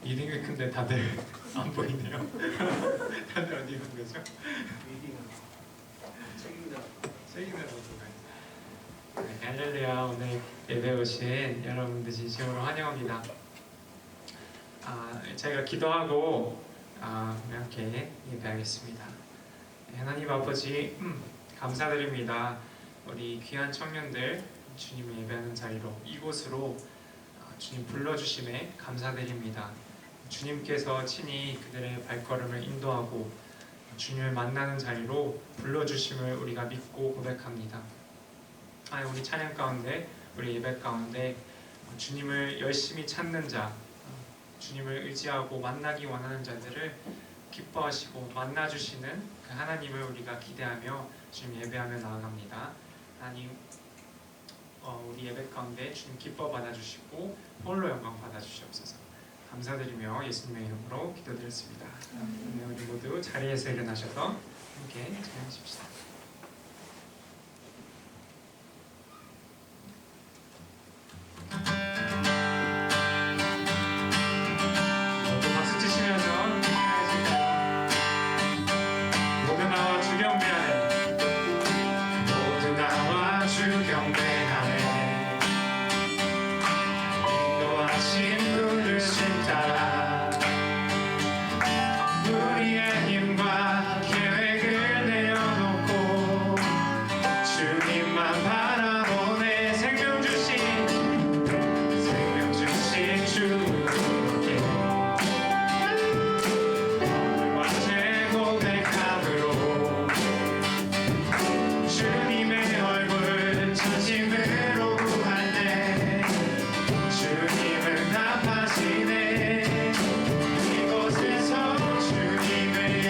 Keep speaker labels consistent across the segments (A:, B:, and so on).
A: 리딩이 큰데 다들 안 보이네요. 다들 어디 간 거죠?
B: 리딩은
A: 책임자라고 네, 할렐루야. 오늘 예배 오신 여러분들 진심으로 환영합니다. 저희가 기도하고 함께 예배하겠습니다. 하나님 아버지 감사드립니다. 우리 귀한 청년들 주님을 예배하는 자리로 이곳으로 주님 불러주심에 감사드립니다. 주님께서 친히 그들의 발걸음을 인도하고 주님을 만나는 자리로 불러주심을 우리가 믿고 고백합니다. 우리 찬양 가운데, 우리 예배 가운데 주님을 열심히 찾는 자, 주님을 의지하고 만나기 원하는 자들을 기뻐하시고 만나주시는 그 하나님을 우리가 기대하며 주님 예배하며 나아갑니다. 하나님, 우리 예배 가운데 주님 기뻐 받아주시고 홀로 영광 받아주시옵소서. 감사드리며 예수님의 이름으로 기도드렸습니다. 우리 모두 자리에서 일어나셔서 함께 찬양하십시다.
C: 주님을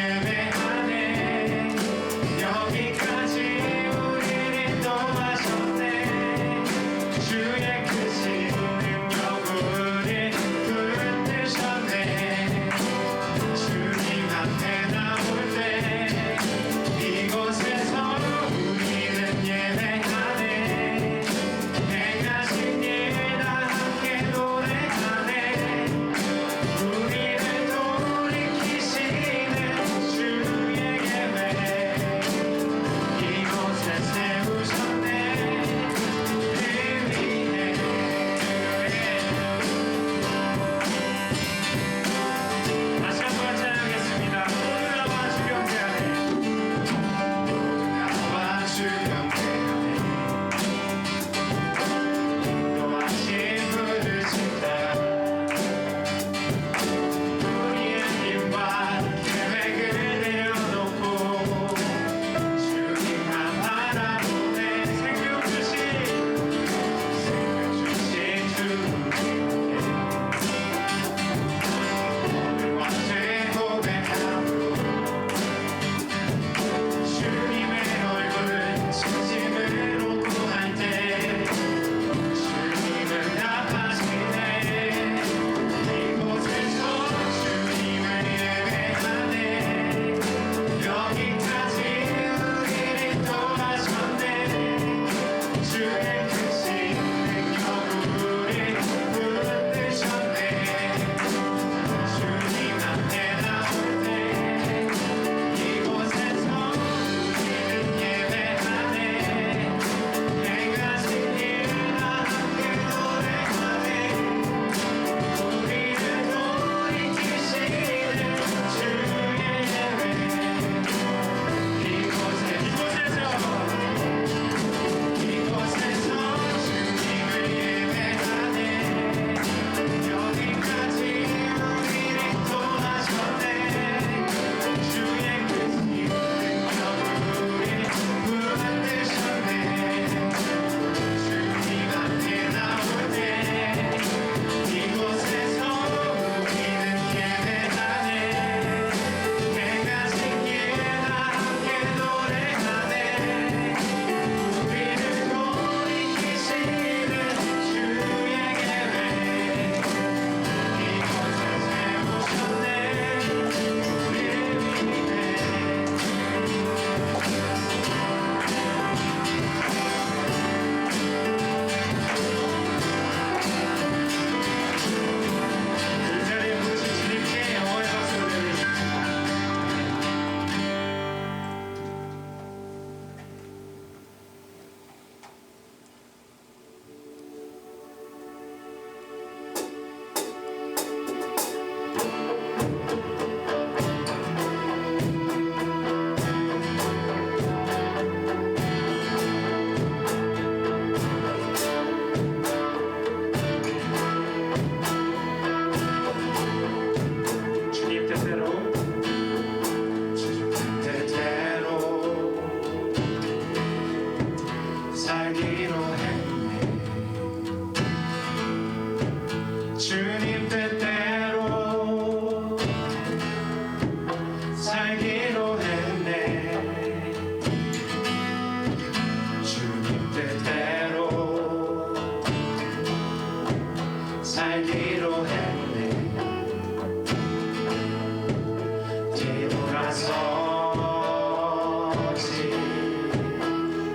B: 뒤돌아서지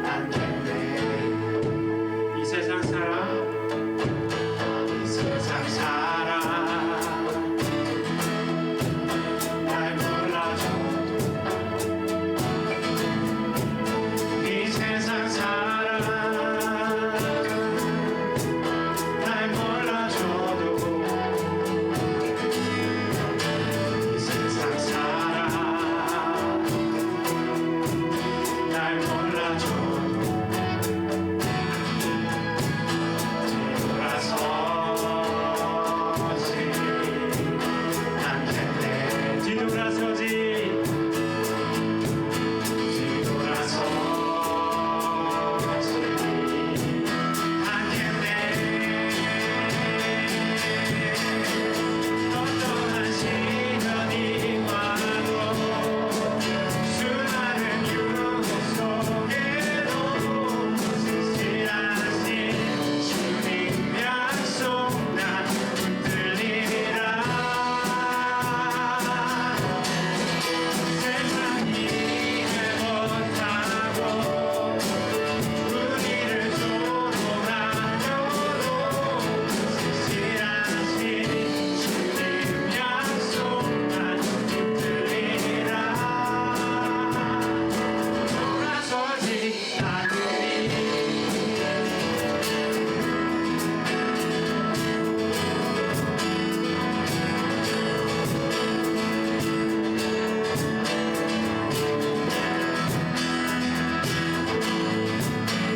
B: 않겠네.
A: 이 세상 살아
B: 이 세상 살아 날 몰라줘도 이 세상 살아 날 몰라줘도 이 세상 살아 날 몰라줘도 뒤돌아서지 않겠네. 어떠한 시련이 와도 수많은 유혹 속에도 신실하신 주님 약속 난 붙들리리라. 세상이 이해 못하고 우리를 조롱하려도 신실하신 주님 약속 난 붙들리리라. 돌아서지 않으리.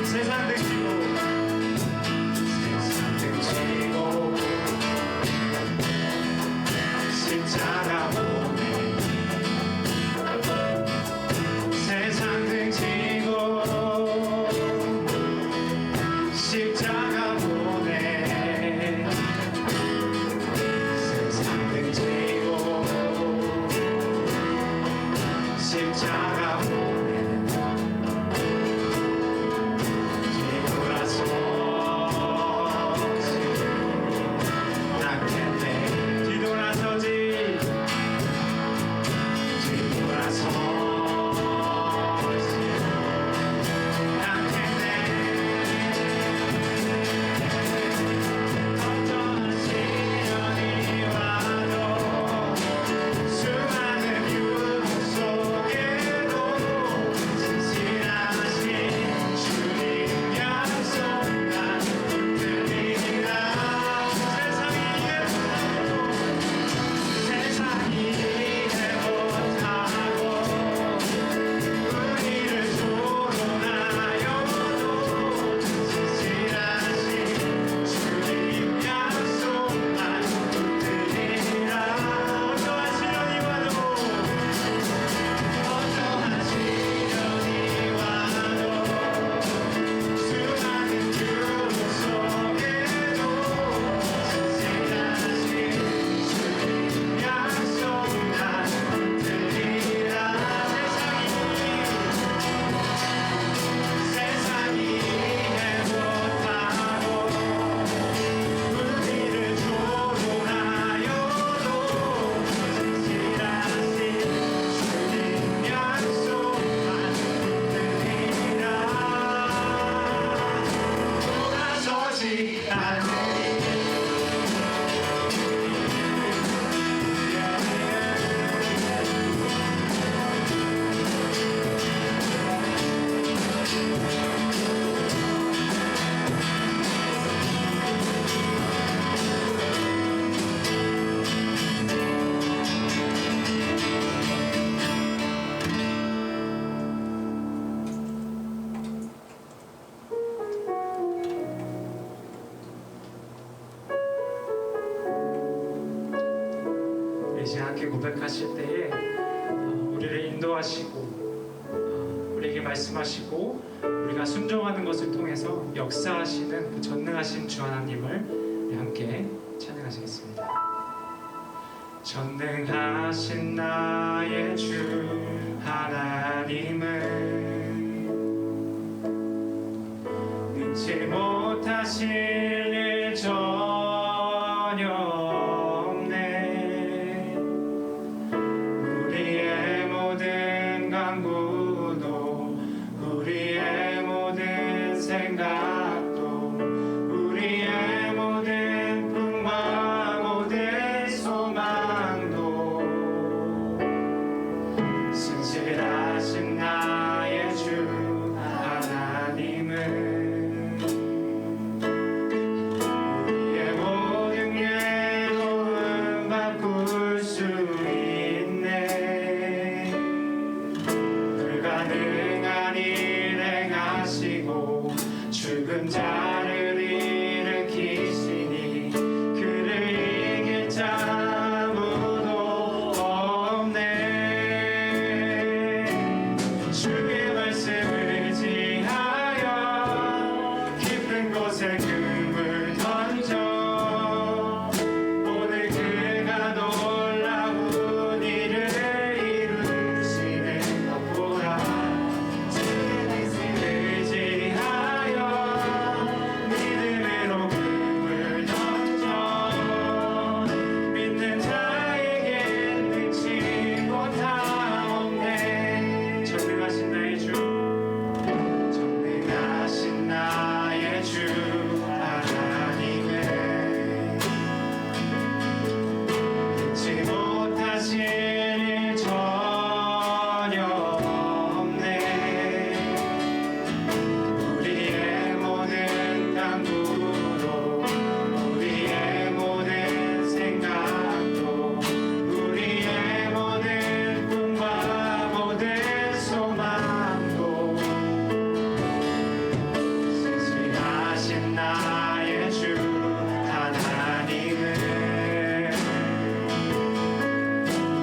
B: 세상 등지고 십자가 보내. 세상 등지고 십자가 보내. 세상 등지고 십자가 보내. 수많은 유혹 속에도 신실하신 주님 약속 난 붙들리리라. 세상이 이해 못하고 우리를 조롱하여도 신실하신 주님 약속 난 붙들리리라. 어떠한 시련이 와도 수많은 유혹 속에도 신실하신 주님 약속 난 붙들리라. 세상이 이해 못하고 우리를 조롱하여도 신실하신 주님 약속 난 붙들리라. 돌아서지 않으리. 이제 함께 고백하실 때에 우리를 인도하시고 우리에게 말씀하시고 우리가 순종하는 것을 통해서 역사하시는 그 전능하신 주 하나님을 우리 함께 찬양하시겠습니다. 전능하신 나의 주 하나님은 능치 못하실 일 전혀 없네. 우리의 모든 신실하신 나의 주 하나님은 우리의 모든 괴로움 바꿀 수 있네. 불가능한 일 행하시고 죽은 자를 일으키시니 그를 이길 자 아무도 없네. 주의 말씀을 의지하여 깊은 곳에 금을 던져 오늘 그가 놀라운 일을 이루시는 것 보라. 주의 말씀을 의지하여 믿음으로 금을 던져 믿는 자에게 능치 못함 없네. 전능하신 나의 주, 전능하신 나의 주 하나님은 능치 못하실 일 전혀 없네. 우리의 모든 강구도 우리의 모든 생각도 우리의 모든 꿈과 모든 소망도 신실하신 나의 주 하나님은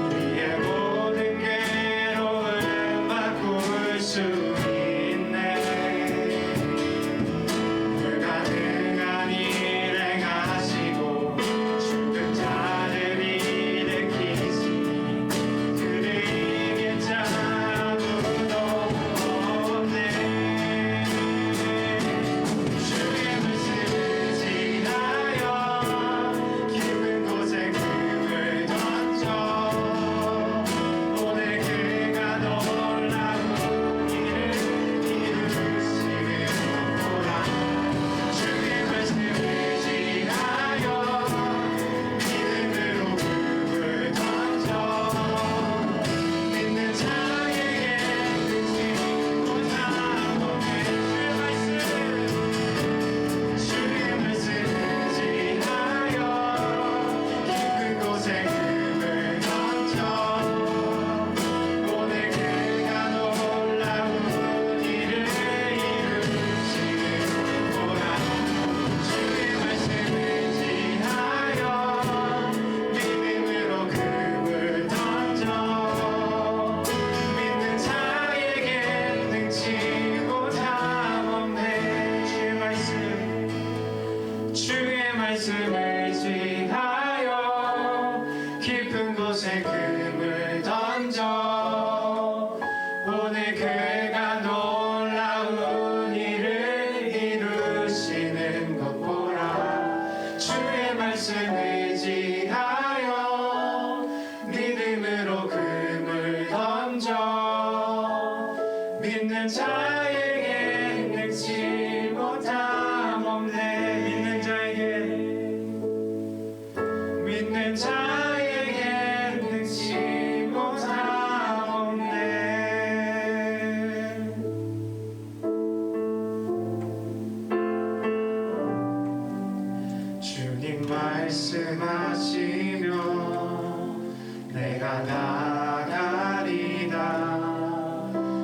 B: 우리의 모든 괴로움 바꿀 수 있네. 불가능한 일 행하시고 죽은 자를 일으키시니 그를 이길 자 아무도 없네. 주의 말씀을 의지하여 깊은 곳에 금을 던져 오늘 그가 놀라운 일을 이루시는 것 보라. 주의 말씀을 의지하여 믿음으로 금을 던져 믿는 자에게 능치 못함 없네. 주의 말씀 의지하여 깊은 곳에 금을 던져 오늘 그가 놀라운 일을 이루시는 보라. 주의 말씀 의지하여 믿음으로 금을 던져 믿는 자에게 능치 못함 없네. 주의 말씀 의지하여 깊은 곳에 금을 던져 오늘 그가 놀라운 일을 이루시는 것 보라. 주의 말씀 의지하여 믿음으로 금을 던져 믿는 자에게 능치 못함 없네. 믿는 자에게 능치 못함 없네. 주님 말씀하시며 내가 나가리다.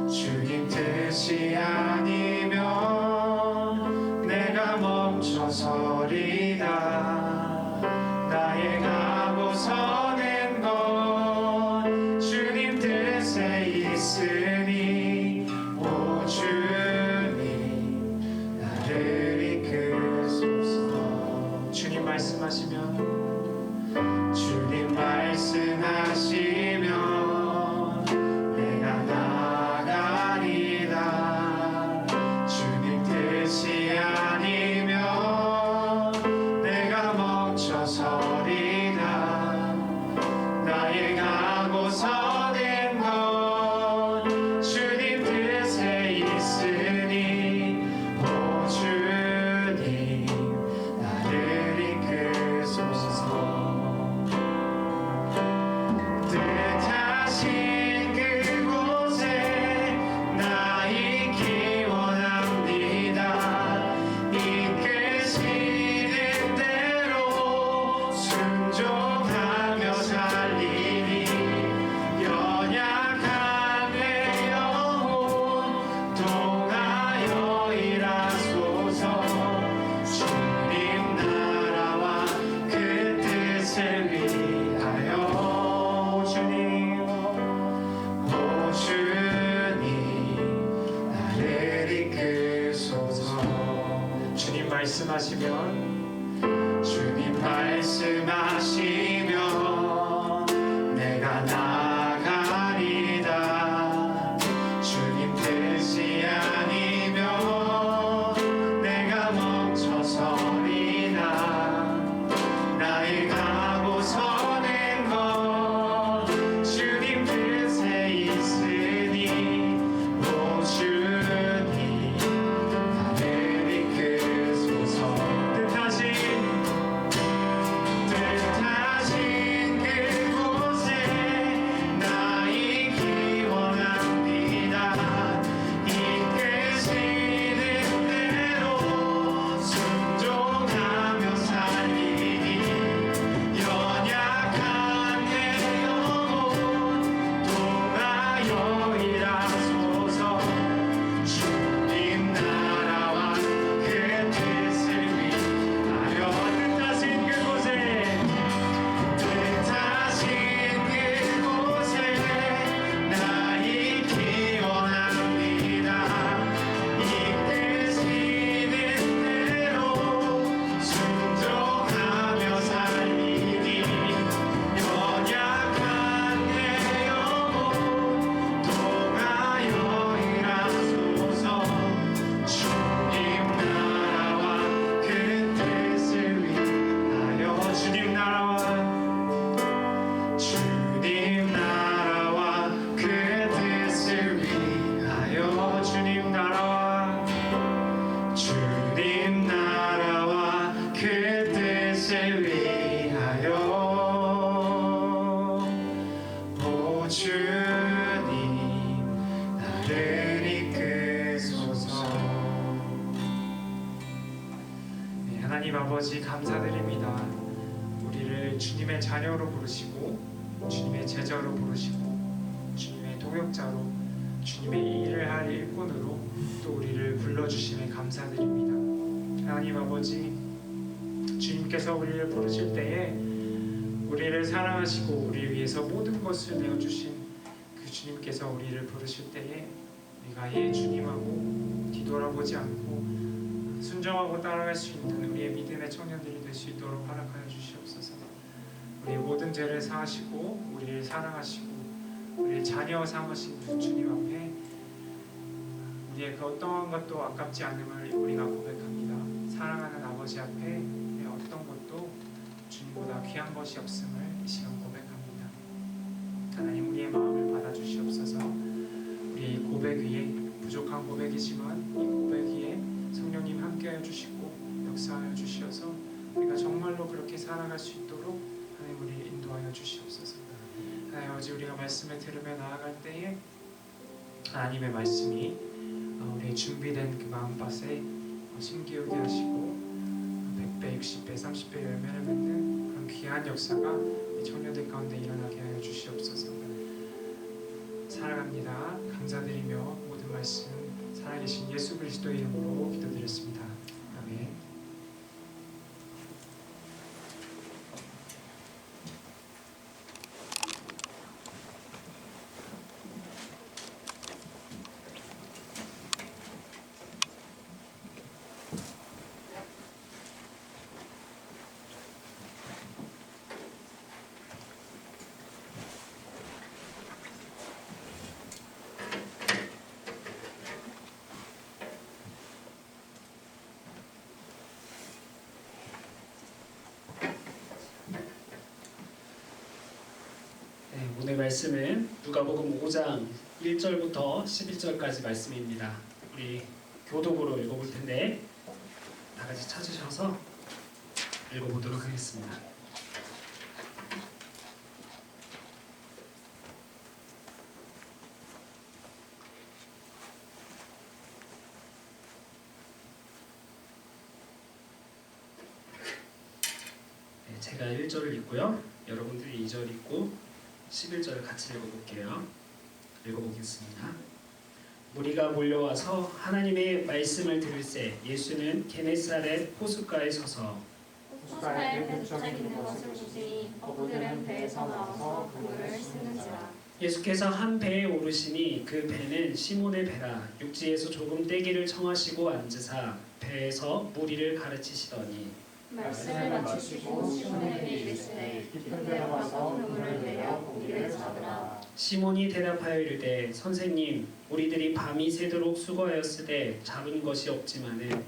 B: 주님 뜻이 아니면 내가 멈춰서리다. 나의 가고 서는 것 주님 뜻에 있으니 오 주님 나를 이끄소서. 주님 말씀하시면 주님 말씀하시면 내가 나가리다. 주님 뜻이 아니면 내가 멈춰서리다. 나의 가고 서는 것 주님 뜻에 있으니 오 주님 나를 이끄소서. 말씀하시면
C: 주님 말씀하시면 내가 나가리다. 주님 뜻이 아니면 내가 멈춰서리다. 나의 가고 서는 것 주님 뜻에 있으니 오 주님 나를 이끄소서. 뜻하신 그곳에 나 있기 원합니다. 이끄시는 대로 순종하며 살리니 연약한 내 영혼 통하여 일하소서. 주님 나라와 그 뜻을 위하여 뜻하신 그곳에 나 있기 원합니다. 이끄시는 대로 순종하며 살리니 연약한 내 영혼 통하여 일하소서. 주님 나라와 그 뜻을 위하여 주님 나라와 그 뜻을 위하여 주님 나라와 그 뜻을 위하여 오 주님 나를 이끄소서.
B: 네, 하나님 아버지 감사드립니다. 우리를 주님의 자녀로 부르시고 주님의 제자로 부르시고 주님의 동역자로 주님의 일을 할 일꾼으로 또 우리를 불러주심에 감사드립니다. 하나님 아버지 주님께서 우리를 부르실 때에 우리를 사랑하시고 우리를 위해서 모든 것을 내어주신 그 주님께서 우리를 부르실 때에 우리가 주님하고 뒤돌아보지 않고 순종하고 따라갈 수 있는 우리의 믿음의 청년들이 될 수 있도록 허락하여 주시옵소서. 우리의 모든 죄를 사하시고 우리를 사랑하시고 우리의 자녀 삼으신 그 주님 앞에 우리의 그 어떠한 것도 아깝지 않음을 우리가 고백합니다. 사랑하는 아버지 앞에 우리의 어떤 것도 주님보다 귀한 것이 없음을 이 시간 고백합니다. 하나님 우리의 마음을 받아주시옵소서. 우리의 이 고백 위에 부족한 고백이지만 이 고백 위에 성령님 함께하여 주시고 역사하여 주시어서 우리가 정말로 그렇게 살아갈 수 있도록 하나님 우리를 인도하여 주시옵소서. 하나님 아버지 우리가 말씀을 들으며 나아갈 때에 하나님의 말씀이 우리의 준비된 그 마음밭에 심기우게 하시고 100배, 60배, 30배 열매를 맺는 그런 귀한 역사가 이 청년들 가운데 일어나게 하여 주시옵소서. 사랑합니다. 감사드리며 모든 말씀 살아계신 예수 그리스도의 이름으로 기도드렸습니다. 아멘.
D: 오늘 말씀은 누가복음 5장 1절부터 11절까지 말씀입니다. 우리 교독으로 읽어볼 텐데 다 같이 찾으셔서 읽어보도록 하겠습니다. 제가 1절을 읽고요. 여러분들이 2절 읽고 11절 같이 읽어볼게요. 읽어보겠습니다. 무리가 몰려와서 하나님의 말씀을 들을새 예수는 게네사렛 호숫가에 서서
E: 호숫가에 배두척이 있는 것을 보시니 어부들은 배에서 나와서 그물을 씻는지라.
D: 예수께서 한 배에 오르시니 그 배는 시몬의 배라. 육지에서 조금 떼기를 청하시고 앉으사 배에서 무리를 가르치시더니
E: 말씀을 마치시고 시몬에게 이르시되 깊은 데로 가서 그물을 내려 고기를 잡으라.
D: 시몬이 대답하여 이르되 선생님 우리들이 밤이 새도록 수고하였으되 잡은 것이 없지만은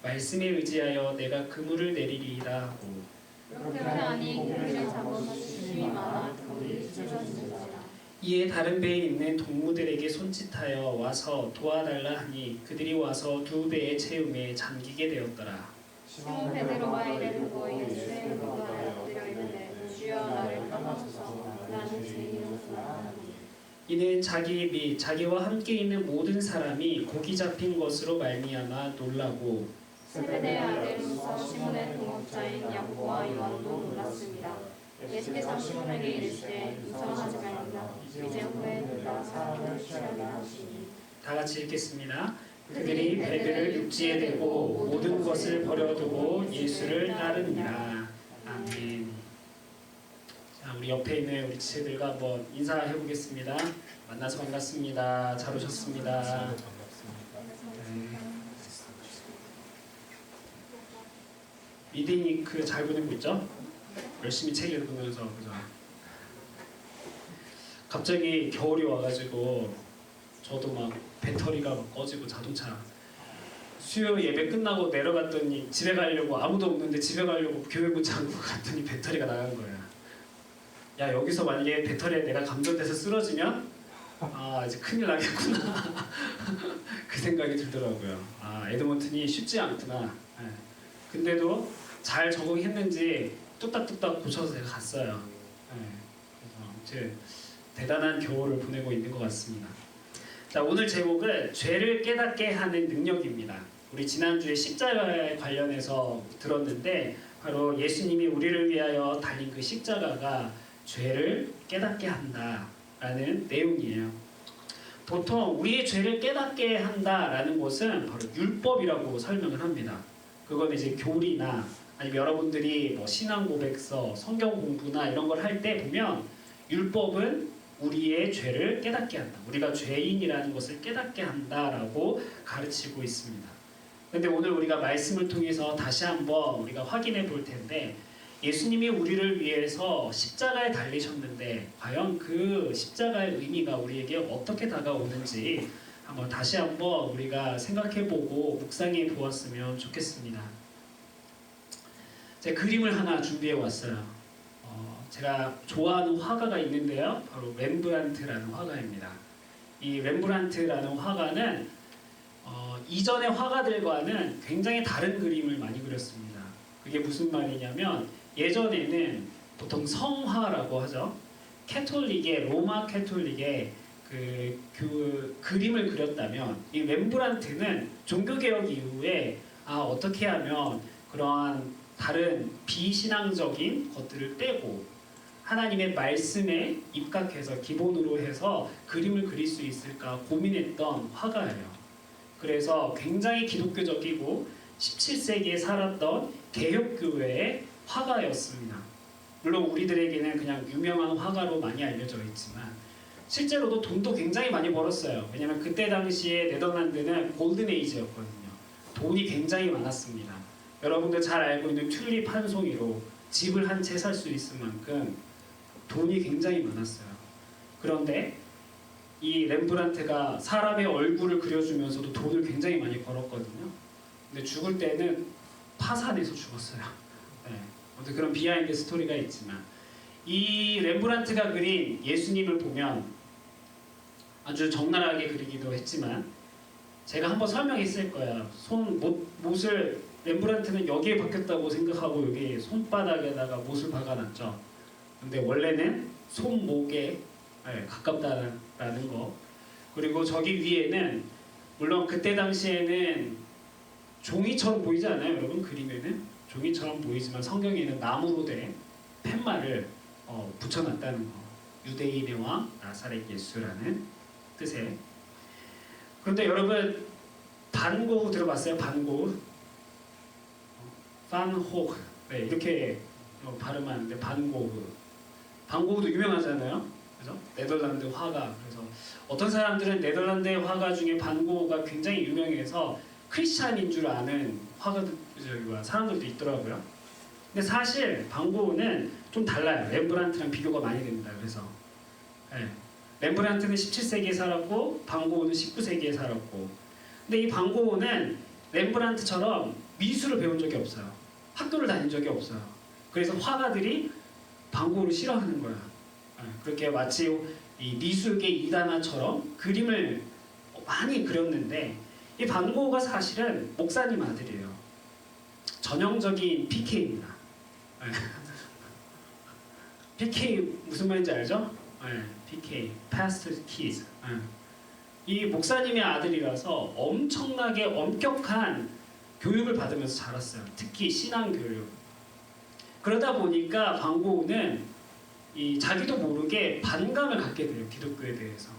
D: 말씀에 의지하여 내가 그물을 내리리이다 하고
E: 그렇게 하니 고기를 잡아서 주심이 많아 그물이 찢어지니라.
D: 이에 다른 배에 있는 동무들에게 손짓하여 와서 도와달라 하니 그들이 와서 두 배의 채움에 잠기게 되었더라.
E: 시몬 베드로가 이를 보고 예수의 무덤에 엎드려 이르되 주여 나를 떠나소서 나는 죄인이로소이다 하니
D: 이는 자기 및 자기와 함께 있는 모든 사람이 고기 잡힌 것으로 말미암아 놀라고
E: 세베대의 아들로서 시몬의 동업자인 야고보와 요한도 놀랐습니다. 예수께서 시몬에게 이르시되 유서하지 말라. 이제 후에 내가 사람을 취하게 하시니.
D: 다 같이 읽겠습니다. 그들이 배들을 육지에 대고 모든 것을 버려두고 예수를 따르니라. 아멘. 자, 우리 옆에 있는 우리 지체들과 한번 인사해 보겠습니다. 만나서 반갑습니다. 잘 오셨습니다. 리딩잉크 잘 보내고 있죠? 열심히 책 읽으면서 그죠? 갑자기 겨울이 와가지고 저도 막 배터리가 막 꺼지고 자동차 수요 예배 끝나고 내려갔더니 집에 가려고 아무도 없는데 집에 가려고 교회 문 잠그고 갔더니 배터리가 나간 거야. 야 여기서 만약에 배터리에 내가 감전돼서 쓰러지면 아 이제 큰일 나겠구나 그 생각이 들더라고요. 아 에드먼튼이 쉽지 않구나. 네. 근데도 잘 적응했는지 뚝딱뚝딱 고쳐서 제가 갔어요. 네. 그래서 아무튼 대단한 겨울을 보내고 있는 것 같습니다. 자, 오늘 제목은 죄를 깨닫게 하는 능력입니다. 우리 지난주에 십자가에 관련해서 들었는데 바로 예수님이 우리를 위하여 달린 그 십자가가 죄를 깨닫게 한다라는 내용이에요. 보통 우리의 죄를 깨닫게 한다라는 것은 바로 율법이라고 설명을 합니다. 그건 이제 교리나 아니면 여러분들이 뭐 신앙 고백서, 성경 공부나 이런 걸 할 때 보면 율법은 우리의 죄를 깨닫게 한다. 우리가 죄인이라는 것을 깨닫게 한다라고 가르치고 있습니다. 그런데 오늘 우리가 말씀을 통해서 다시 한번 우리가 확인해 볼 텐데 예수님이 우리를 위해서 십자가에 달리셨는데 과연 그 십자가의 의미가 우리에게 어떻게 다가오는지 한번 다시 한번 우리가 생각해 보고 묵상해 보았으면 좋겠습니다. 제가 그림을 하나 준비해 왔어요. 제가 좋아하는 화가가 있는데요. 바로 렘브란트라는 화가입니다. 이 렘브란트라는 화가는 이전의 화가들과는 굉장히 다른 그림을 많이 그렸습니다. 그게 무슨 말이냐면 예전에는 보통 성화라고 하죠. 캐톨릭의 로마 캐톨릭의 그 그림을 그렸다면 이 렘브란트는 종교개혁 이후에 어떻게 하면 그러한 다른 비신앙적인 것들을 떼고 하나님의 말씀에 입각해서 기본으로 해서 그림을 그릴 수 있을까 고민했던 화가예요. 그래서 굉장히 기독교적이고 17세기에 살았던 개혁교회의 화가였습니다. 물론 우리들에게는 그냥 유명한 화가로 많이 알려져 있지만 실제로도 돈도 굉장히 많이 벌었어요. 왜냐하면 그때 당시에 네덜란드는 골든 에이지였거든요. 돈이 굉장히 많았습니다. 여러분들 잘 알고 있는 튤립 한 송이로 집을 한 채 살 수 있을 만큼 돈이 굉장히 많았어요. 그런데 이 렘브란트가 사람의 얼굴을 그려주면서도 돈을 굉장히 많이 벌었거든요. 근데 죽을 때는 파산해서 죽었어요. 네. 아무튼 그런 비하인드 스토리가 있지만 이 렘브란트가 그린 예수님을 보면 아주 적나라하게 그리기도 했지만 제가 한번 설명했을 거예요. 못을 렘브란트는 여기에 박혔다고 생각하고 여기 손바닥에다가 못을 박아놨죠. 근데 원래는 손목에 가깝다라는 거. 그리고 저기 위에는 물론 그때 당시에는 종이처럼 보이지 않아요, 여러분? 그림에는 종이처럼 보이지만 성경에는 나무로 된 팻말을 붙여놨다는 거. 유대인의 왕 나사렛 예수라는 뜻에. 그런데 여러분 반고흐 들어봤어요? 반고흐? 판호흐. 네, 이렇게 발음하는데 반고흐. 반고흐도 유명하잖아요. 그죠? 네덜란드 화가. 그래서 어떤 사람들은 네덜란드 화가 중에 반 고흐가 굉장히 유명해서 크리스찬인 줄 아는 사람들도 있더라고요. 근데 사실 반 고흐는 좀 달라요. 렘브란트랑 비교가 많이 됩니다. 그래서 렘브란트는 17세기에 살았고 반 고흐는 19세기에 살았고, 근데 이 반 고흐는 렘브란트처럼 미술을 배운 적이 없어요. 학교를 다닌 적이 없어요. 그래서 화가들이 반 고흐를 싫어하는 거야. 그렇게 마치 이 미술계 이단아처럼 그림을 많이 그렸는데, 이 반 고흐가 사실은 목사님 아들이에요. 전형적인 PK입니다. PK 무슨 말인지 알죠? PK, Pastor Kids. 이 목사님의 아들이라서 엄청나게 엄격한 교육을 받으면서 자랐어요. 특히 신앙 교육. 그러다 보니까 반 고흐는 자기도 모르게 반감을 갖게 돼요. 기독교에 대해서.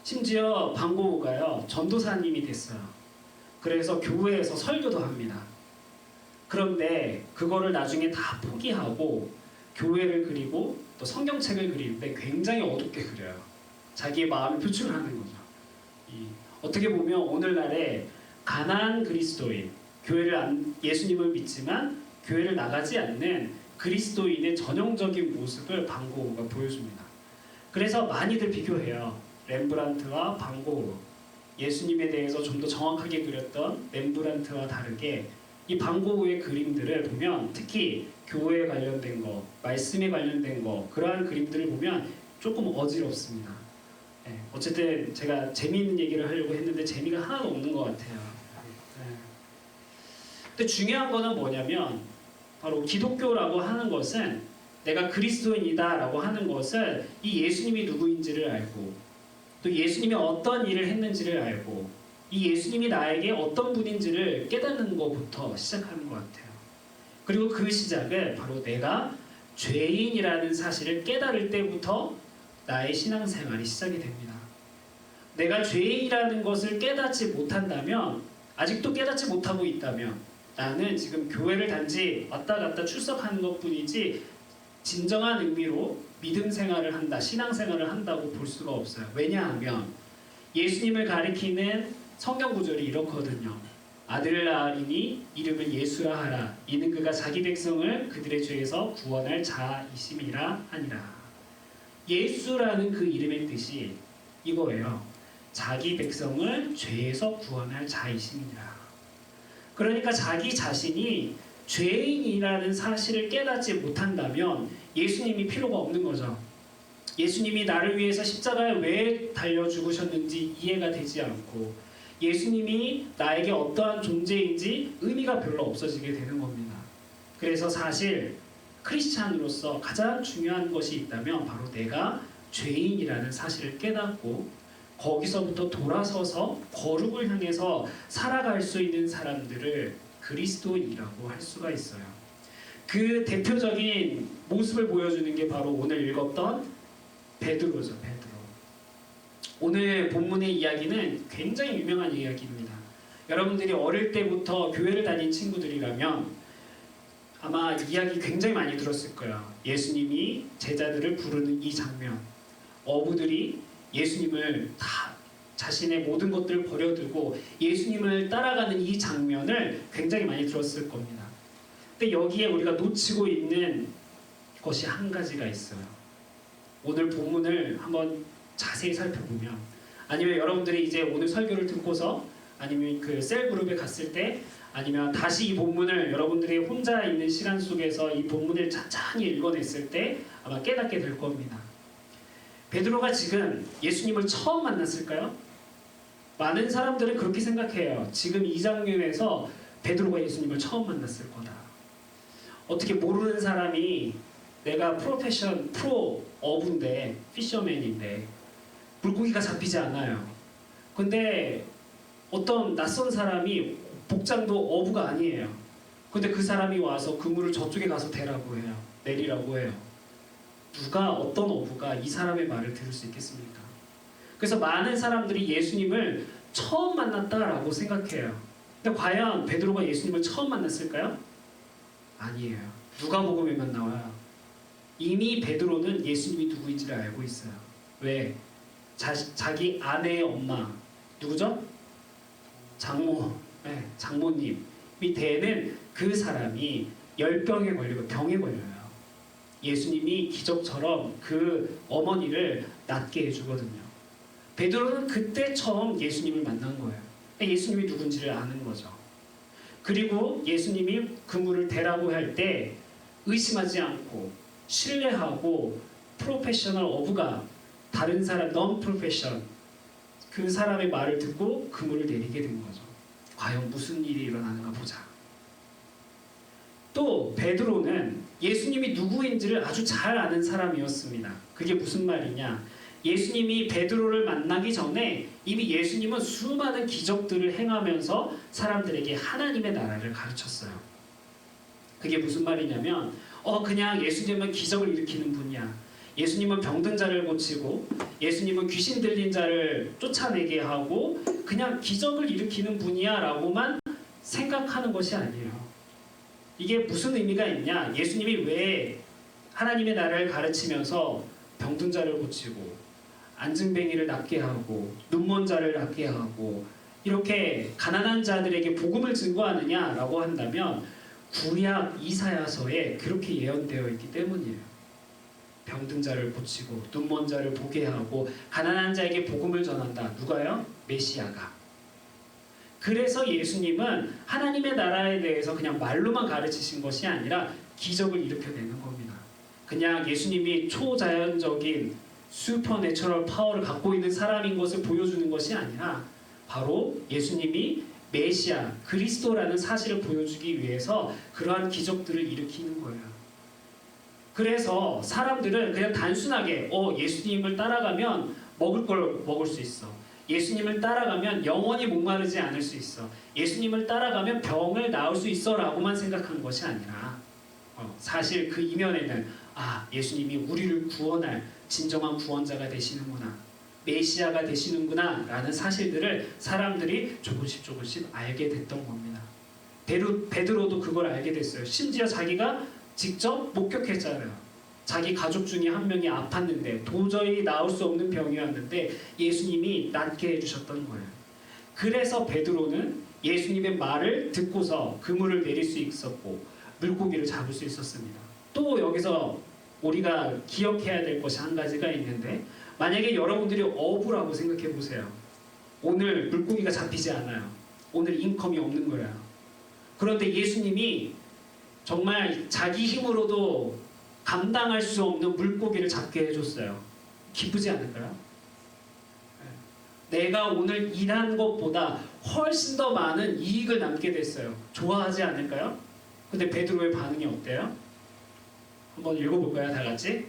D: 심지어 반 고흐가요, 전도사님이 됐어요. 그래서 교회에서 설교도 합니다. 그런데 그거를 나중에 다 포기하고 교회를 그리고 또 성경책을 그리는데 굉장히 어둡게 그려요. 자기의 마음을 표출하는 거죠. 어떻게 보면 오늘날의 가난한 그리스도인, 예수님을 믿지만 교회를 나가지 않는 그리스도인의 전형적인 모습을 반 고흐가 보여줍니다. 그래서 많이들 비교해요. 렘브란트와 반 고흐. 예수님에 대해서 좀 더 정확하게 그렸던 렘브란트와 다르게 이 반 고흐의 그림들을 보면, 특히 교회에 관련된 거, 말씀에 관련된 거, 그러한 그림들을 보면 조금 어지럽습니다. 어쨌든 제가 재미있는 얘기를 하려고 했는데 재미가 하나도 없는 것 같아요. 근데 중요한 거는 뭐냐면, 바로 기독교라고 하는 것은, 내가 그리스도인이다 라고 하는 것은 이 예수님이 누구인지를 알고, 또 예수님이 어떤 일을 했는지를 알고, 이 예수님이 나에게 어떤 분인지를 깨닫는 것부터 시작하는 것 같아요. 그리고 그 시작은 바로 내가 죄인이라는 사실을 깨달을 때부터 나의 신앙생활이 시작이 됩니다. 내가 죄인이라는 것을 깨닫지 못한다면, 아직도 깨닫지 못하고 있다면, 나는 지금 교회를 단지 왔다 갔다 출석하는 것뿐이지 진정한 의미로 믿음 생활을 한다, 신앙 생활을 한다고 볼 수가 없어요. 왜냐하면 예수님을 가리키는 성경 구절이 이렇거든요. 아들을 낳으리니 이름을 예수라 하라. 이는 그가 자기 백성을 그들의 죄에서 구원할 자이심이라 하니라. 예수라는 그 이름의 뜻이 이거예요. 자기 백성을 죄에서 구원할 자이심이라. 그러니까 자기 자신이 죄인이라는 사실을 깨닫지 못한다면 예수님이 필요가 없는 거죠. 예수님이 나를 위해서 십자가에 왜 달려 죽으셨는지 이해가 되지 않고, 예수님이 나에게 어떠한 존재인지 의미가 별로 없어지게 되는 겁니다. 그래서 사실 크리스찬으로서 가장 중요한 것이 있다면 바로 내가 죄인이라는 사실을 깨닫고 거기서부터 돌아서서 거룩을 향해서 살아갈 수 있는 사람들을 그리스도인이라고 할 수가 있어요. 그 대표적인 모습을 보여주는 게 바로 오늘 읽었던 베드로죠. 베드로. 오늘 본문의 이야기는 굉장히 유명한 이야기입니다. 여러분들이 어릴 때부터 교회를 다닌 친구들이라면 아마 이야기 굉장히 많이 들었을 거예요. 예수님이 제자들을 부르는 이 장면. 어부들이 예수님을 다 자신의 모든 것들을 버려두고 예수님을 따라가는 이 장면을 굉장히 많이 들었을 겁니다. 근데 여기에 우리가 놓치고 있는 것이 한 가지가 있어요. 오늘 본문을 한번 자세히 살펴보면, 아니면 여러분들이 이제 오늘 설교를 듣고서 아니면 그 셀그룹에 갔을 때, 아니면 다시 이 본문을 여러분들이 혼자 있는 시간 속에서 이 본문을 찬찬히 읽어냈을 때 아마 깨닫게 될 겁니다. 베드로가 지금 예수님을 처음 만났을까요? 많은 사람들은 그렇게 생각해요. 지금 이 장면에서 베드로가 예수님을 처음 만났을 거다. 어떻게 모르는 사람이, 내가 프로 어부인데, 피셔맨인데 물고기가 잡히지 않아요. 근데 어떤 낯선 사람이, 복장도 어부가 아니에요. 근데 그 사람이 와서 그물을 저쪽에 가서 대라고 해요. 내리라고 해요. 누가, 어떤 어부가 이 사람의 말을 들을 수 있겠습니까? 그래서 많은 사람들이 예수님을 처음 만났다라고 생각해요. 근데 과연 베드로가 예수님을 처음 만났을까요? 아니에요. 누가복음에만 나와요. 이미 베드로는 예수님이 누구인지를 알고 있어요. 왜? 자기 아내의 엄마 누구죠? 장모, 네, 장모님이 되는 그 사람이 열병에 걸리고 병에 걸려요. 예수님이 기적처럼 그 어머니를 낫게 해주거든요. 베드로는 그때 처음 예수님을 만난 거예요. 예수님이 누군지를 아는 거죠. 그리고 예수님이 그물을 대라고 할 때 의심하지 않고 신뢰하고 프로페셔널 어부가 다른 사람 non 프로페션 그 사람의 말을 듣고 그물을 내리게 된 거죠. 과연 무슨 일이 일어나는가 보자. 또 베드로는 예수님이 누구인지를 아주 잘 아는 사람이었습니다. 그게 무슨 말이냐? 예수님이 베드로를 만나기 전에 이미 예수님은 수많은 기적들을 행하면서 사람들에게 하나님의 나라를 가르쳤어요. 그게 무슨 말이냐면 그냥 예수님은 기적을 일으키는 분이야. 예수님은 병든 자를 고치고 예수님은 귀신 들린 자를 쫓아내게 하고 그냥 기적을 일으키는 분이야 라고만 생각하는 것이 아니에요. 이게 무슨 의미가 있냐? 예수님이 왜 하나님의 나라를 가르치면서 병든 자를 고치고 안증뱅이를 낫게 하고 눈먼 자를 낫게 하고 이렇게 가난한 자들에게 복음을 증거하느냐라고 한다면 구약 이사야서에 그렇게 예언되어 있기 때문이에요. 병든 자를 고치고 눈먼 자를 보게 하고 가난한 자에게 복음을 전한다. 누가요? 메시아가. 그래서 예수님은 하나님의 나라에 대해서 그냥 말로만 가르치신 것이 아니라 기적을 일으켜내는 겁니다. 그냥 예수님이 초자연적인 슈퍼내처럴 파워를 갖고 있는 사람인 것을 보여주는 것이 아니라 바로 예수님이 메시아, 그리스도라는 사실을 보여주기 위해서 그러한 기적들을 일으키는 거예요. 그래서 사람들은 그냥 단순하게 예수님을 따라가면 먹을 걸 먹을 수 있어. 예수님을 따라가면 영원히 목마르지 않을 수 있어. 예수님을 따라가면 병을 나을 수 있어 라고만 생각한 것이 아니라 사실 그 이면에는 예수님이 우리를 구원할 진정한 구원자가 되시는구나. 메시아가 되시는구나 라는 사실들을 사람들이 조금씩 알게 됐던 겁니다. 베드로도 그걸 알게 됐어요. 심지어 자기가 직접 목격했잖아요. 자기 가족 중에 한 명이 아팠는데 도저히 나을 수 없는 병이었는데 예수님이 낫게 해주셨던 거예요. 그래서 베드로는 예수님의 말을 듣고서 그물을 내릴 수 있었고 물고기를 잡을 수 있었습니다. 또 여기서 우리가 기억해야 될 것이 한 가지가 있는데 만약에 여러분들이 어부라고 생각해 보세요. 오늘 물고기가 잡히지 않아요. 오늘 인컴이 없는 거예요. 그런데 예수님이 정말 자기 힘으로도 감당할 수 없는 물고기를 잡게 해줬어요. 기쁘지 않을까요? 내가 오늘 일한 것보다 훨씬 더 많은 이익을 남게 됐어요. 좋아하지 않을까요? 근데 베드로의 반응이 어때요? 한번 읽어볼까요? 다 같이?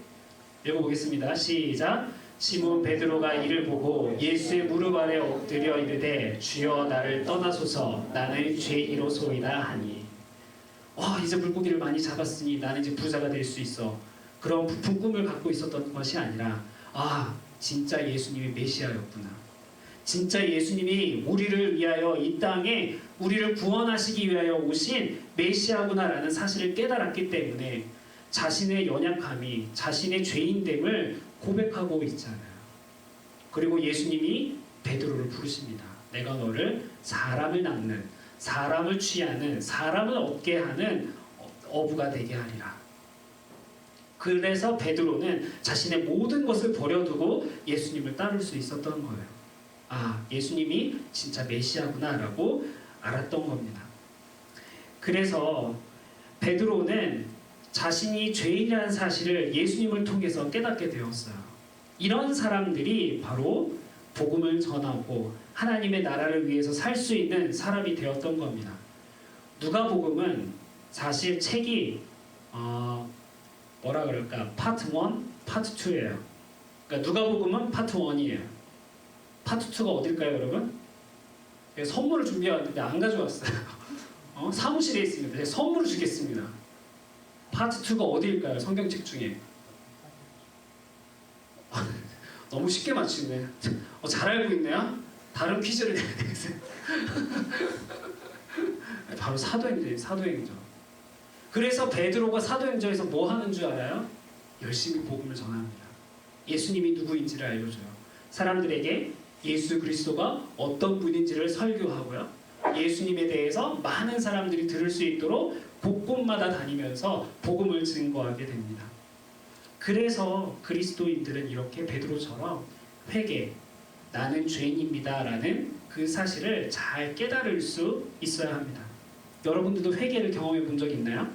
D: 읽어보겠습니다. 시작! 시몬 베드로가 이를 보고 예수의 무릎 아래 엎드려 이르되 주여 나를 떠나소서 나는 죄인이로소이다 하니 이제 물고기를 많이 잡았으니 나는 이제 부자가 될 수 있어. 그런 부푼 꿈을 갖고 있었던 것이 아니라 진짜 예수님이 메시아였구나. 진짜 예수님이 우리를 위하여 이 땅에 우리를 구원하시기 위하여 오신 메시아구나라는 사실을 깨달았기 때문에 자신의 연약함이 자신의 죄인됨을 고백하고 있잖아요. 그리고 예수님이 베드로를 부르십니다. 내가 너를 사람을 낚는, 사람을 취하는, 사람을 얻게 하는 어부가 되게 하리라. 그래서 베드로는 자신의 모든 것을 버려두고 예수님을 따를 수 있었던 거예요. 예수님이 진짜 메시아구나 라고 알았던 겁니다. 그래서 베드로는 자신이 죄인이라는 사실을 예수님을 통해서 깨닫게 되었어요. 이런 사람들이 바로 복음을 전하고 하나님의 나라를 위해서 살 수 있는 사람이 되었던 겁니다. 누가복음은 사실 책이 파트 1, 파트 2예요. 그러니까 누가복음은 파트 1이에요. 파트 2가 어딜까요, 여러분? 선물을 준비해왔는데 안 가져왔어요. 사무실에 있습니다. 제가 선물을 주겠습니다. 파트 2가 어디일까요? 성경책 중에. 너무 쉽게 맞추네. 잘 알고 있네요. 다른 퀴즈를 내야 되겠어요. 바로 사도행전. 그래서 베드로가 사도행전에서 뭐 하는 줄 알아요? 열심히 복음을 전합니다. 예수님이 누구인지를 알려줘요. 사람들에게 예수 그리스도가 어떤 분인지를 설교하고요. 예수님에 대해서 많은 사람들이 들을 수 있도록 곳곳마다 다니면서 복음을 증거하게 됩니다. 그래서 그리스도인들은 이렇게 베드로처럼 회개, 나는 죄인입니다 라는 그 사실을 잘 깨달을 수 있어야 합니다. 여러분들도 회개를 경험해 본 적 있나요?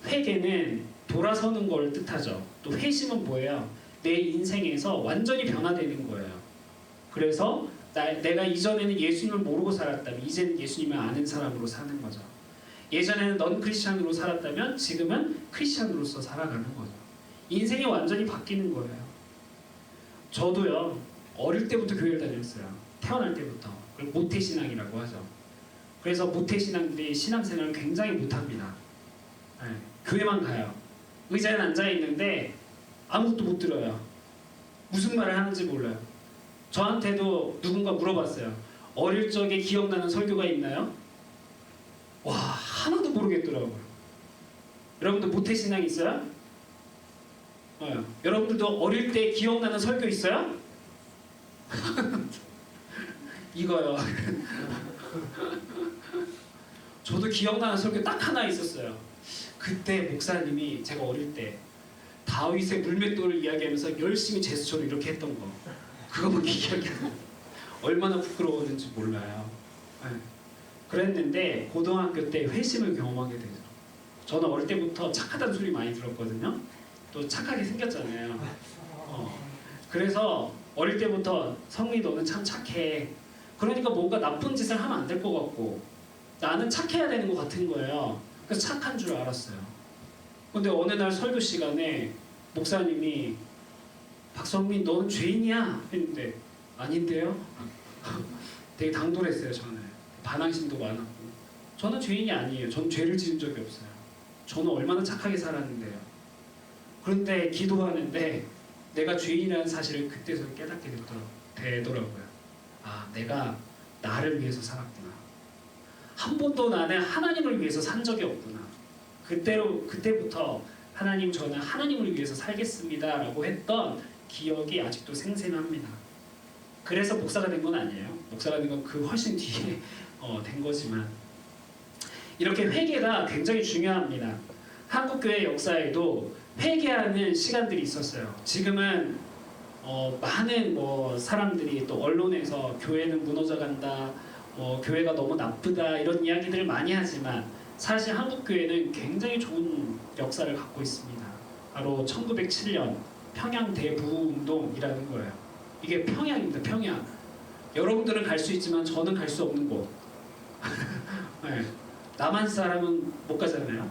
D: 회개는 돌아서는 걸 뜻하죠. 또 회심은 뭐예요? 내 인생에서 완전히 변화되는 거예요. 그래서 내가 이전에는 예수님을 모르고 살았다면 이제는 예수님을 아는 사람으로 사는 거죠. 예전에는 넌 크리스찬으로 살았다면 지금은 크리스찬으로서 살아가는 거죠. 인생이 완전히 바뀌는 거예요. 저도요, 어릴 때부터 교회를 다녔어요. 태어날 때부터. 그걸 모태신앙이라고 하죠. 그래서 모태신앙들이 신앙생활을 굉장히 못합니다. 네, 교회만 가요. 의자에 앉아 있는데 아무것도 못 들어요. 무슨 말을 하는지 몰라요. 저한테도 누군가 물어봤어요. 어릴 적에 기억나는 설교가 있나요? 와, 하나도 모르겠더라고요. 여러분들 모태신앙 있어요? 여러분들도 어릴 때 기억나는 설교 있어요? 이거요. 저도 기억나는 설교 딱 하나 있었어요. 그때 목사님이 제가 어릴 때 다윗의 물맷돌을 이야기하면서 열심히 제스처로 이렇게 했던 거, 그거밖에 기억이 안 나요. 얼마나 부끄러웠는지 몰라요. 네. 그랬는데 고등학교 때 회심을 경험하게 되죠. 저는 어릴 때부터 착하다는 소리 많이 들었거든요. 또 착하게 생겼잖아요. 그래서 어릴 때부터 성리 너는 참 착해. 그러니까 뭔가 나쁜 짓을 하면 안 될 것 같고 나는 착해야 되는 것 같은 거예요. 그래서 착한 줄 알았어요. 근데 어느 날 설교 시간에 목사님이 박성민 너는 죄인이야 했는데 아닌데요? 되게 당돌했어요. 저는 반항심도 많았고 저는 죄인이 아니에요. 전 죄를 지은 적이 없어요. 저는 얼마나 착하게 살았는데요. 그런데 기도하는데 내가 죄인이라는 사실을 그때서 깨닫게 되더라고요. 아, 내가 나를 위해서 살았구나. 한 번도 나는 하나님을 위해서 산 적이 없구나. 그때부터 하나님, 저는 하나님을 위해서 살겠습니다 라고 했던 기억이 아직도 생생합니다. 그래서 목사가 된 건 아니에요. 목사가 된 건 그 훨씬 뒤에 된 거지만 이렇게 회개가 굉장히 중요합니다. 한국교회 역사에도 회개하는 시간들이 있었어요. 지금은 많은 사람들이 또 언론에서 교회는 무너져간다, 교회가 너무 나쁘다 이런 이야기들을 많이 하지만 사실 한국교회는 굉장히 좋은 역사를 갖고 있습니다. 바로 1907년 평양 대부운동이라는 거예요. 이게 평양입니다. 평양. 여러분들은 갈 수 있지만 저는 갈 수 없는 곳. 네. 남한 사람은 못 가잖아요.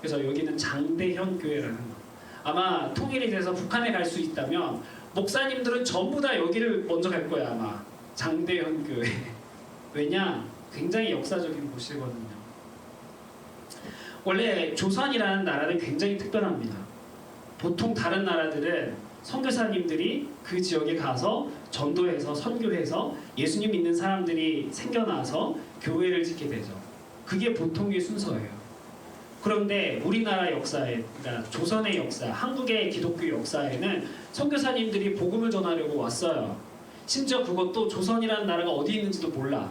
D: 그래서 여기는 장대현 교회라는 거. 아마 통일이 돼서 북한에 갈 수 있다면 목사님들은 전부 다 여기를 먼저 갈 거야 아마. 장대현 교회. 왜냐? 굉장히 역사적인 곳이거든요. 원래 조선이라는 나라는 굉장히 특별합니다. 보통 다른 나라들은 선교사님들이 그 지역에 가서 전도해서 선교해서 예수님 믿는 사람들이 생겨나서 교회를 짓게 되죠. 그게 보통의 순서예요. 그런데 우리나라 역사에, 그러니까 조선의 역사, 한국의 기독교 역사에는 선교사님들이 복음을 전하려고 왔어요. 심지어 그것도 조선이라는 나라가 어디 있는지도 몰라.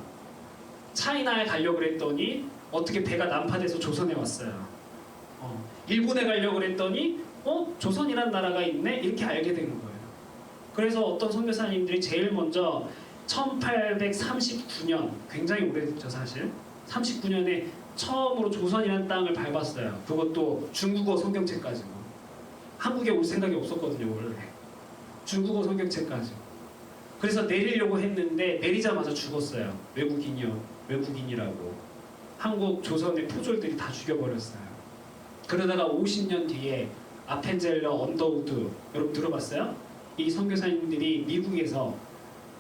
D: 차이나에 가려고 그랬더니 어떻게 배가 난파돼서 조선에 왔어요. 일본에 가려고 그랬더니 조선이라는 나라가 있네? 이렇게 알게 된 거예요. 그래서 어떤 선교사님들이 제일 먼저 1839년, 굉장히 오래됐죠 사실. 39년에 처음으로 조선이라는 땅을 밟았어요. 그것도 중국어 성경책 가지고. 한국에 올 생각이 없었거든요 원래. 중국어 성경책 가지고. 그래서 내리려고 했는데 내리자마자 죽었어요. 외국인이라고. 한국 조선의 포졸들이 다 죽여버렸어요. 그러다가 50년 뒤에 아펜젤러 언더우드, 여러분 들어봤어요? 이 선교사님들이 미국에서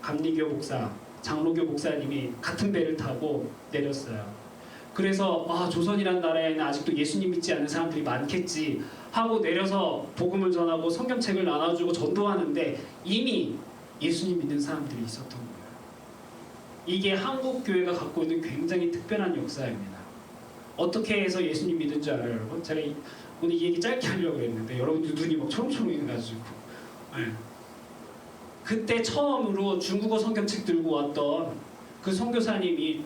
D: 감리교 목사, 장로교 목사님이 같은 배를 타고 내렸어요. 그래서 조선이라는 나라에는 아직도 예수님 믿지 않는 사람들이 많겠지 하고 내려서 복음을 전하고 성경책을 나눠주고 전도하는데 이미 예수님 믿는 사람들이 있었던 거예요. 이게 한국 교회가 갖고 있는 굉장히 특별한 역사입니다. 어떻게 해서 예수님 믿은 줄 알아요 여러분? 제가 오늘 이 얘기 짧게 하려고 했는데 여러분들 눈이 막 초롱초롱해가지고 네. 그때 처음으로 중국어 성경책 들고 왔던 그 선교사님이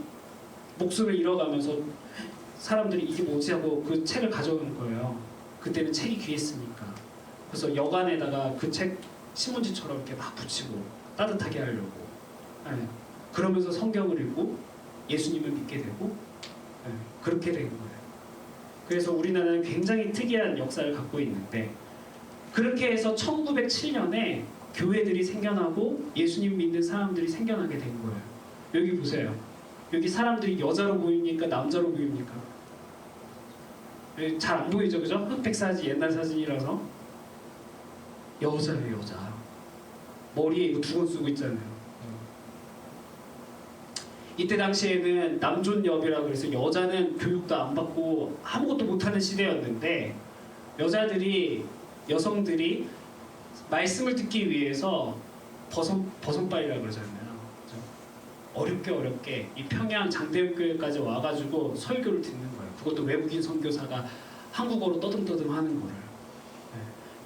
D: 목숨을 잃어가면서 사람들이 이게 뭐지 하고 그 책을 가져온 거예요. 그때는 책이 귀했으니까. 그래서 여관에다가 그 책 신문지처럼 이렇게 막 붙이고 따뜻하게 하려고. 네. 그러면서 성경을 읽고 예수님을 믿게 되고 네. 그렇게 된 거예요. 그래서 우리나라는 굉장히 특이한 역사를 갖고 있는데 그렇게 해서 1907년에 교회들이 생겨나고 예수님 믿는 사람들이 생겨나게 된 거예요. 여기 보세요. 여기 사람들이 여자로 보입니까? 남자로 보입니까? 잘 안 보이죠, 그죠? 흑백 사진, 옛날 사진이라서 여자예요, 여자. 머리에 이거 두건 쓰고 있잖아요. 이때 당시에는 남존여비라고 그래서 여자는 교육도 안 받고 아무것도 못하는 시대였는데 여성들이 말씀을 듣기 위해서 버선발이라고 그러잖아요. 그렇죠? 어렵게 이 평양 장대교회까지 와가지고 설교를 듣는 거예요. 그것도 외국인 선교사가 한국어로 떠듬떠듬 하는 거를.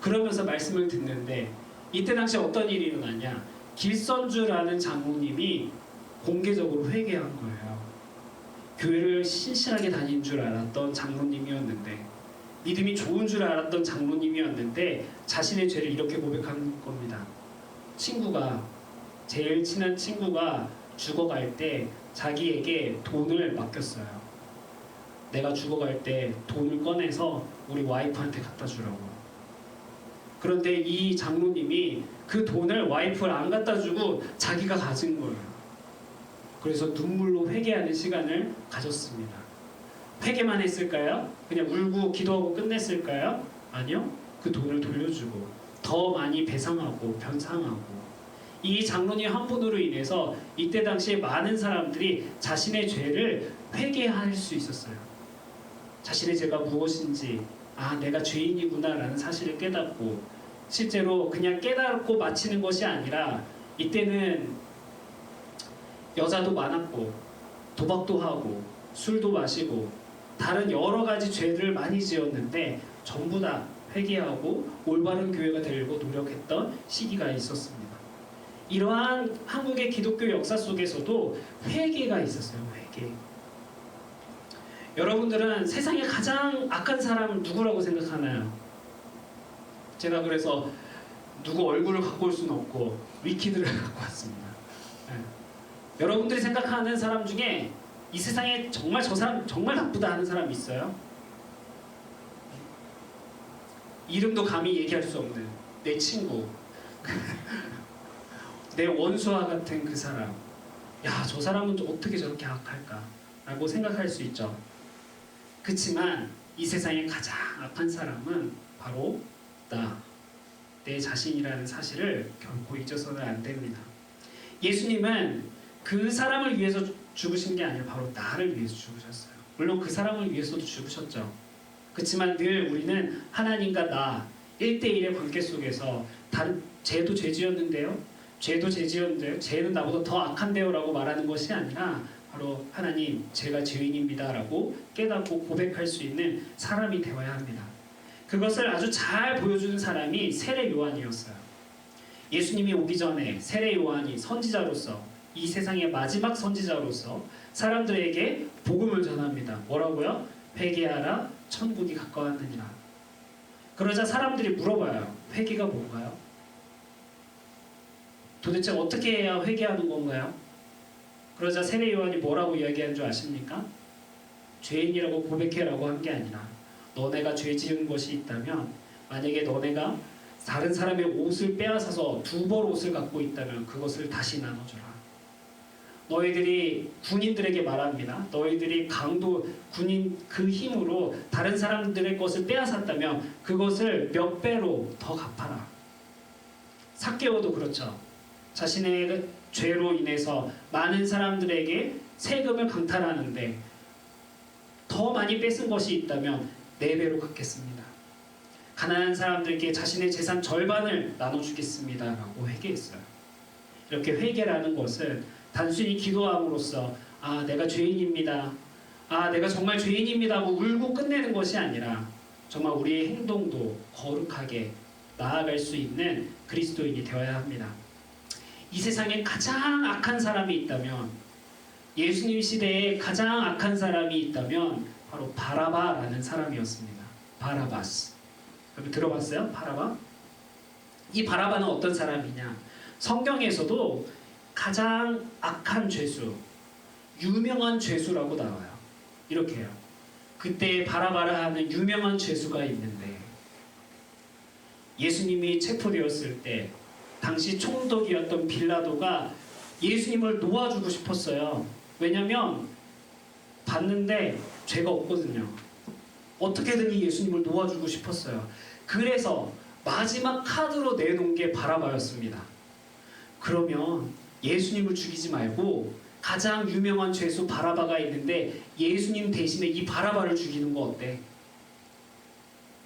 D: 그러면서 말씀을 듣는데 이때 당시 어떤 일이 일어나냐? 길선주라는 장로님이 공개적으로 회개한 거예요. 교회를 신실하게 다닌 줄 알았던 장로님이었는데 믿음이 좋은 줄 알았던 장로님이었는데 자신의 죄를 이렇게 고백한 겁니다. 제일 친한 친구가 죽어갈 때 자기에게 돈을 맡겼어요. 내가 죽어갈 때 돈을 꺼내서 우리 와이프한테 갖다 주라고. 그런데 이 장로님이 그 돈을 와이프를 안 갖다 주고 자기가 가진 거예요. 그래서 눈물로 회개하는 시간을 가졌습니다. 회개만 했을까요? 그냥 울고 기도하고 끝냈을까요? 아니요. 그 돈을 돌려주고 더 많이 배상하고 변상하고 이 장로님 한 분으로 인해서 이때 당시에 많은 사람들이 자신의 죄를 회개할 수 있었어요. 자신의 죄가 무엇인지 내가 죄인이구나 라는 사실을 깨닫고 실제로 그냥 깨닫고 마치는 것이 아니라 이때는 여자도 많았고 도박도 하고 술도 마시고 다른 여러 가지 죄를 많이 지었는데 전부 다 회개하고 올바른 교회가 되려고 노력했던 시기가 있었습니다. 이러한 한국의 기독교 역사 속에서도 회개가 있었어요. 회개. 여러분들은 세상에 가장 악한 사람은 누구라고 생각하나요? 제가 그래서 누구 얼굴을 갖고 올 수는 없고 위키드를 갖고 왔습니다. 여러분들이 생각하는 사람 중에 이 세상에 정말 저 사람 정말 나쁘다 하는 사람이 있어요? 이름도 감히 얘기할 수 없는 내 친구 내 원수와 같은 그 사람. 저 사람은 어떻게 저렇게 악할까? 라고 생각할 수 있죠. 그렇지만 이 세상에 가장 악한 사람은 바로 내 자신이라는 사실을 결코 잊어서는 안 됩니다. 예수님은 그 사람을 위해서 죽으신 게 아니라 바로 나를 위해서 죽으셨어요. 물론 그 사람을 위해서도 죽으셨죠. 그렇지만 늘 우리는 하나님과 나 1대1의 관계 속에서 쟤도 죄 지었는데요. 쟤는 나보다 더 악한데요 라고 말하는 것이 아니라 바로 하나님 제가 죄인입니다 라고 깨닫고 고백할 수 있는 사람이 되어야 합니다. 그것을 아주 잘 보여주는 사람이 세례 요한이었어요. 예수님이 오기 전에 세례 요한이 선지자로서 이 세상의 마지막 선지자로서 사람들에게 복음을 전합니다. 뭐라고요? 회개하라 천국이 가까웠느니라. 그러자 사람들이 물어봐요. 회개가 뭔가요? 도대체 어떻게 해야 회개하는 건가요? 그러자 세례 요한이 뭐라고 이야기한 줄 아십니까? 죄인이라고 고백해라고 한 게 아니라 너네가 죄 지은 것이 있다면 만약에 너네가 다른 사람의 옷을 빼앗아서 2벌 옷을 갖고 있다면 그것을 다시 나눠줘라. 너희들이 군인들에게 말합니다. 너희들이 군인 그 힘으로 다른 사람들의 것을 빼앗았다면 그것을 몇 배로 더 갚아라. 삭개오도 그렇죠. 자신의 죄로 인해서 많은 사람들에게 세금을 강탈하는데 더 많이 뺏은 것이 있다면 4배로 갚겠습니다. 가난한 사람들에게 자신의 재산 절반을 나눠주겠습니다 라고 회개했어요. 이렇게 회개라는 것은 단순히 기도함으로써 내가 죄인입니다. 내가 정말 죄인입니다 하고 울고 끝내는 것이 아니라 정말 우리의 행동도 거룩하게 나아갈 수 있는 그리스도인이 되어야 합니다. 이 세상에 가장 악한 사람이 있다면, 예수님 시대에 가장 악한 사람이 있다면 바로 바라바라는 사람이었습니다. 바라바스. 여러분 들어봤어요? 바라바? 이 바라바는 어떤 사람이냐? 성경에서도 가장 악한 죄수, 유명한 죄수라고 나와요. 이렇게요. 그때 바라바라 하는 유명한 죄수가 있는데, 예수님이 체포되었을 때 당시 총독이었던 빌라도가 예수님을 놓아주고 싶었어요. 왜냐면 봤는데 죄가 없거든요. 어떻게든 이 예수님을 놓아주고 싶었어요. 그래서 마지막 카드로 내놓은 게 바라바였습니다. 그러면 예수님을 죽이지 말고 가장 유명한 죄수 바라바가 있는데 예수님 대신에 이 바라바를 죽이는 거 어때?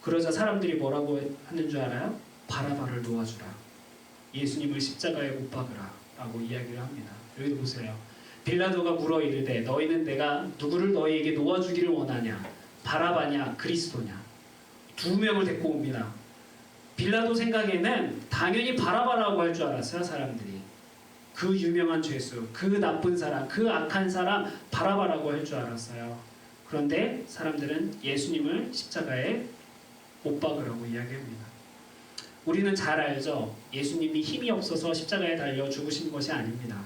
D: 그러자 사람들이 뭐라고 하는 줄 알아요? 바라바를 놓아주라. 예수님을 십자가에 못 박으라 라고 이야기를 합니다. 여기 보세요. 빌라도가 물어 이르되 너희는 내가 누구를 너희에게 놓아주기를 원하냐? 바라바냐 그리스도냐? 두 명을 데리고 옵니다. 빌라도 생각에는 당연히 바라바라고 할 줄 알았어요. 사람들이. 그 유명한 죄수, 그 나쁜 사람, 그 악한 사람 바라바라고 할 줄 알았어요. 그런데 사람들은 예수님을 십자가에 못 박으라고 이야기합니다. 우리는 잘 알죠. 예수님이 힘이 없어서 십자가에 달려 죽으신 것이 아닙니다.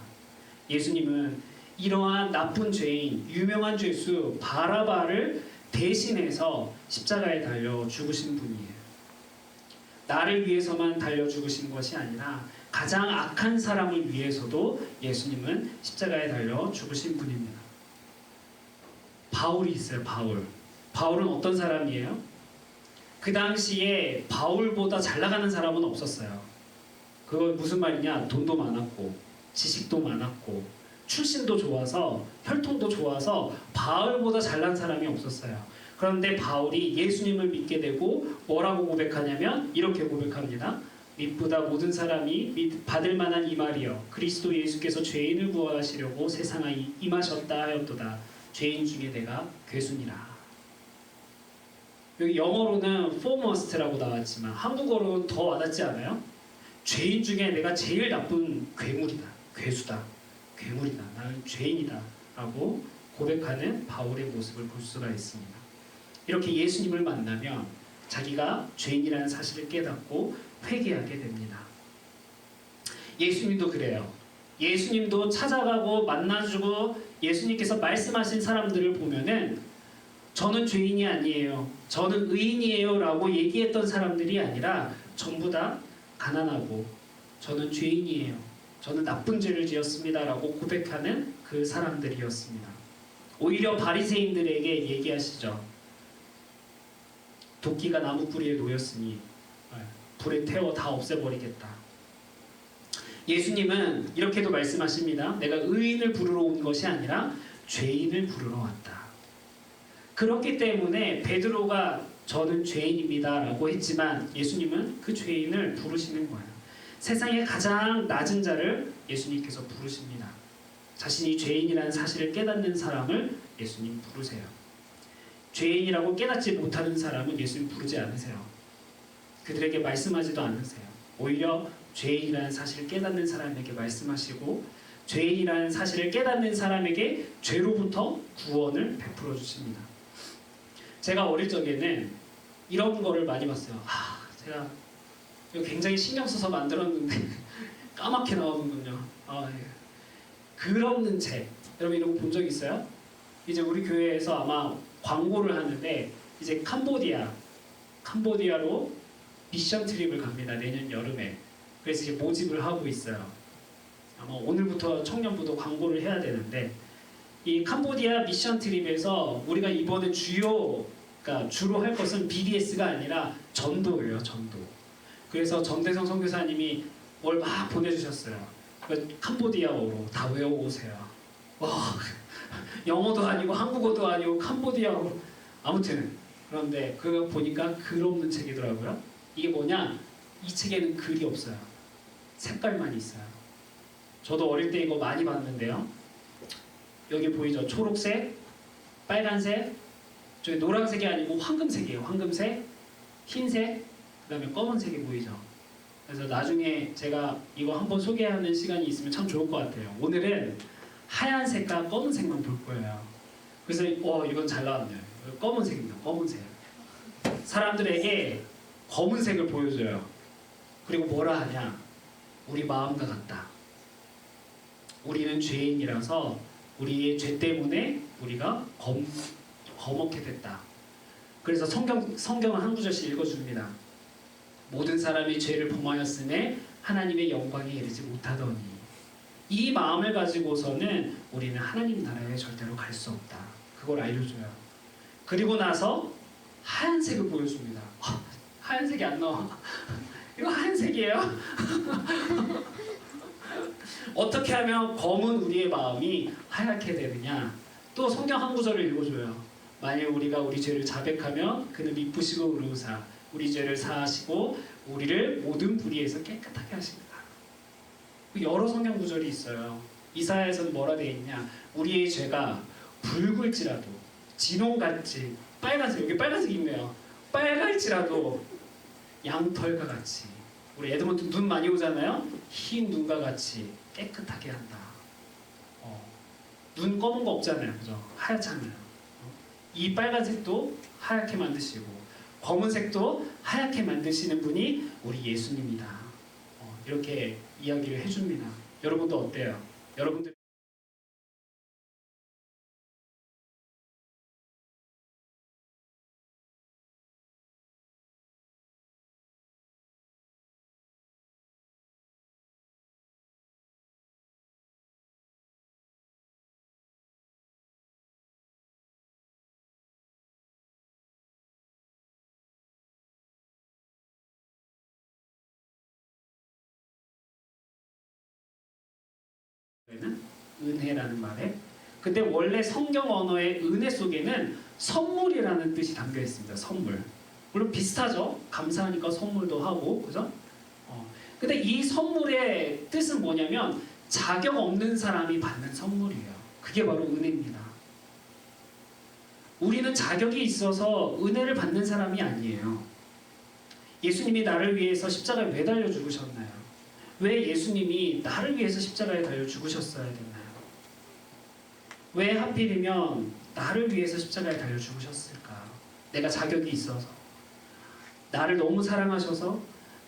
D: 예수님은 이러한 나쁜 죄인, 유명한 죄수 바라바를 대신해서 십자가에 달려 죽으신 분이에요. 나를 위해서만 달려 죽으신 것이 아니라 가장 악한 사람을 위해서도 예수님은 십자가에 달려 죽으신 분입니다. 바울이 있어요. 바울은 어떤 사람이에요? 그 당시에 바울보다 잘 나가는 사람은 없었어요. 그거 무슨 말이냐? 돈도 많았고 지식도 많았고 출신도 좋아서 혈통도 좋아서 바울보다 잘난 사람이 없었어요. 그런데 바울이 예수님을 믿게 되고 뭐라고 고백하냐면 이렇게 고백합니다. 믿보다 모든 사람이 받을 만한 이 말이여 그리스도 예수께서 죄인을 구하시려고 세상에 임하셨다 하였도다. 죄인 중에 내가 괴순이라. 여기 영어로는 foremost라고 나왔지만 한국어로는 더 와닿지 않아요? 죄인 중에 내가 제일 나쁜 괴물이다. 괴수다. 괴물이다. 나는 죄인이다. 라고 고백하는 바울의 모습을 볼 수가 있습니다. 이렇게 예수님을 만나면 자기가 죄인이라는 사실을 깨닫고 회개하게 됩니다. 예수님도 그래요. 예수님도 찾아가고 만나주고 예수님께서 말씀하신 사람들을 보면은 저는 죄인이 아니에요. 저는 의인이에요. 라고 얘기했던 사람들이 아니라 전부 다 가난하고 저는 죄인이에요. 저는 나쁜 죄를 지었습니다. 라고 고백하는 그 사람들이었습니다. 오히려 바리새인들에게 얘기하시죠. 도끼가 나무 뿌리에 놓였으니 불에 태워 다 없애버리겠다. 예수님은 이렇게도 말씀하십니다. 내가 의인을 부르러 온 것이 아니라 죄인을 부르러 왔다. 그렇기 때문에 베드로가 저는 죄인입니다 라고 했지만 예수님은 그 죄인을 부르시는 거예요. 세상에 가장 낮은 자를 예수님께서 부르십니다. 자신이 죄인이라는 사실을 깨닫는 사람을 예수님 부르세요. 죄인이라고 깨닫지 못하는 사람은 예수님 부르지 않으세요. 그들에게 말씀하지도 않으세요. 오히려 죄인이라는 사실을 깨닫는 사람에게 말씀하시고 죄인이라는 사실을 깨닫는 사람에게 죄로부터 구원을 베풀어 주십니다. 제가 어릴 적에는 이런 거를 많이 봤어요. 제가 이거 굉장히 신경 써서 만들었는데 까맣게 나오는군요. 예. 글 없는 책. 여러분 이런 거 본 적 있어요? 이제 우리 교회에서 아마 광고를 하는데 이제 캄보디아로 미션 트립을 갑니다. 내년 여름에. 그래서 이제 모집을 하고 있어요. 아마 오늘부터 청년부도 광고를 해야 되는데 이 캄보디아 미션 트립에서 우리가 이번에 그러니까 주로 할 것은 BDS가 아니라 전도예요. 전도. 그래서 전대성 선교사님이 뭘 막 보내주셨어요. 캄보디아어로 다 외워오세요. 와, 영어도 아니고 한국어도 아니고 캄보디아어로. 아무튼 그런데 그거 보니까 글 없는 책이더라고요. 이게 뭐냐? 이 책에는 글이 없어요. 색깔만 있어요. 저도 어릴 때 이거 많이 봤는데요. 여기 보이죠? 초록색, 빨간색, 저기 노란색이 아니고 황금색이에요. 황금색, 흰색, 그다음에 검은색이 보이죠. 그래서 나중에 제가 이거 한번 소개하는 시간이 있으면 참 좋을 것 같아요. 오늘은 하얀색과 검은색만 볼 거예요. 그래서 이건 잘 나왔네요. 검은색입니다. 검은색. 사람들에게 검은색을 보여줘요. 그리고 뭐라 하냐? 우리 마음과 같다. 우리는 죄인이라서 우리의 죄 때문에 우리가 거먹게 됐다. 그래서 성경을 한 구절씩 읽어줍니다. 모든 사람이 죄를 범하였음에 하나님의 영광에 이르지 못하더니 이 마음을 가지고서는 우리는 하나님 나라에 절대로 갈 수 없다. 그걸 알려줘요. 그리고 나서 하얀색을 보여줍니다. 하얀색이 안 나와. 이거 하얀색이에요? 어떻게 하면 검은 우리의 마음이 하얗게 되느냐? 또 성경 한 구절을 읽어줘요. 만일 우리가 우리 죄를 자백하면 그는 미쁘시고 의로우사 우리 죄를 사하시고 우리를 모든 불의에서 깨끗하게 하십니다. 여러 성경 구절이 있어요. 이사야에서는 뭐라 되어 있냐? 우리의 죄가 붉을지라도 진홍같이 빨간색, 여기 빨간색 있네요. 빨갈지라도 양털과 같이, 우리 에드먼튼 눈 많이 오잖아요. 흰 눈과 같이 깨끗하게 한다. 눈 검은 거 없잖아요, 그죠? 하얗잖아요. 이 빨간색도 하얗게 만드시고 검은색도 하얗게 만드시는 분이 우리 예수님이다. 이렇게 이야기를 해줍니다. 여러분도 어때요? 여러분들 은혜라는 말에, 근데 원래 성경 언어의 은혜 속에는 선물이라는 뜻이 담겨 있습니다. 선물. 물론 비슷하죠. 감사하니까 선물도 하고, 그죠? 근데 이 선물의 뜻은 뭐냐면 자격 없는 사람이 받는 선물이에요. 그게 바로 은혜입니다. 우리는 자격이 있어서 은혜를 받는 사람이 아니에요. 예수님이 나를 위해서 십자가에 왜 달려 죽으셨나요? 왜 예수님이 나를 위해서 십자가에 달려 죽으셨어야 됐나요? 왜 하필이면 나를 위해서 십자가에 달려 죽으셨을까? 내가 자격이 있어서, 나를 너무 사랑하셔서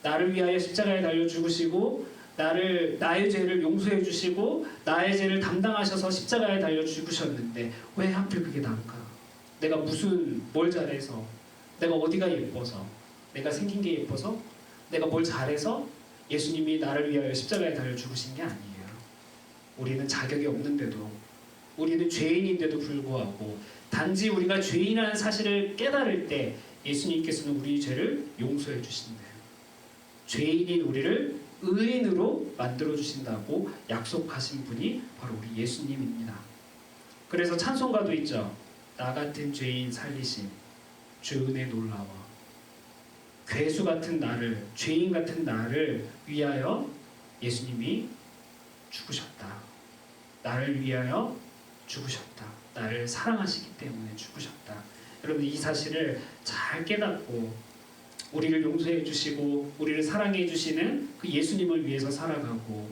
D: 나를 위하여 십자가에 달려 죽으시고 나의 죄를 용서해 주시고 나의 죄를 담당하셔서 십자가에 달려 죽으셨는데 왜 하필 그게 난가? 내가 뭘 잘해서, 내가 어디가 예뻐서, 내가 생긴 게 예뻐서, 내가 뭘 잘해서 예수님이 나를 위하여 십자가에 달려 죽으신 게 아니에요. 우리는 자격이 없는데도, 우리는 죄인인데도 불구하고 단지 우리가 죄인이라는 사실을 깨달을 때 예수님께서는 우리 죄를 용서해 주신대요. 죄인인 우리를 의인으로 만들어 주신다고 약속하신 분이 바로 우리 예수님입니다. 그래서 찬송가도 있죠. 나 같은 죄인 살리심 주 은혜 놀라워. 괴수 같은 나를, 죄인 같은 나를 위하여 예수님이 죽으셨다. 나를 위하여 죽으셨다. 나를 사랑하시기 때문에 죽으셨다. 여러분, 이 사실을 잘 깨닫고 우리를 용서해 주시고 우리를 사랑해 주시는 그 예수님을 위해서 살아가고,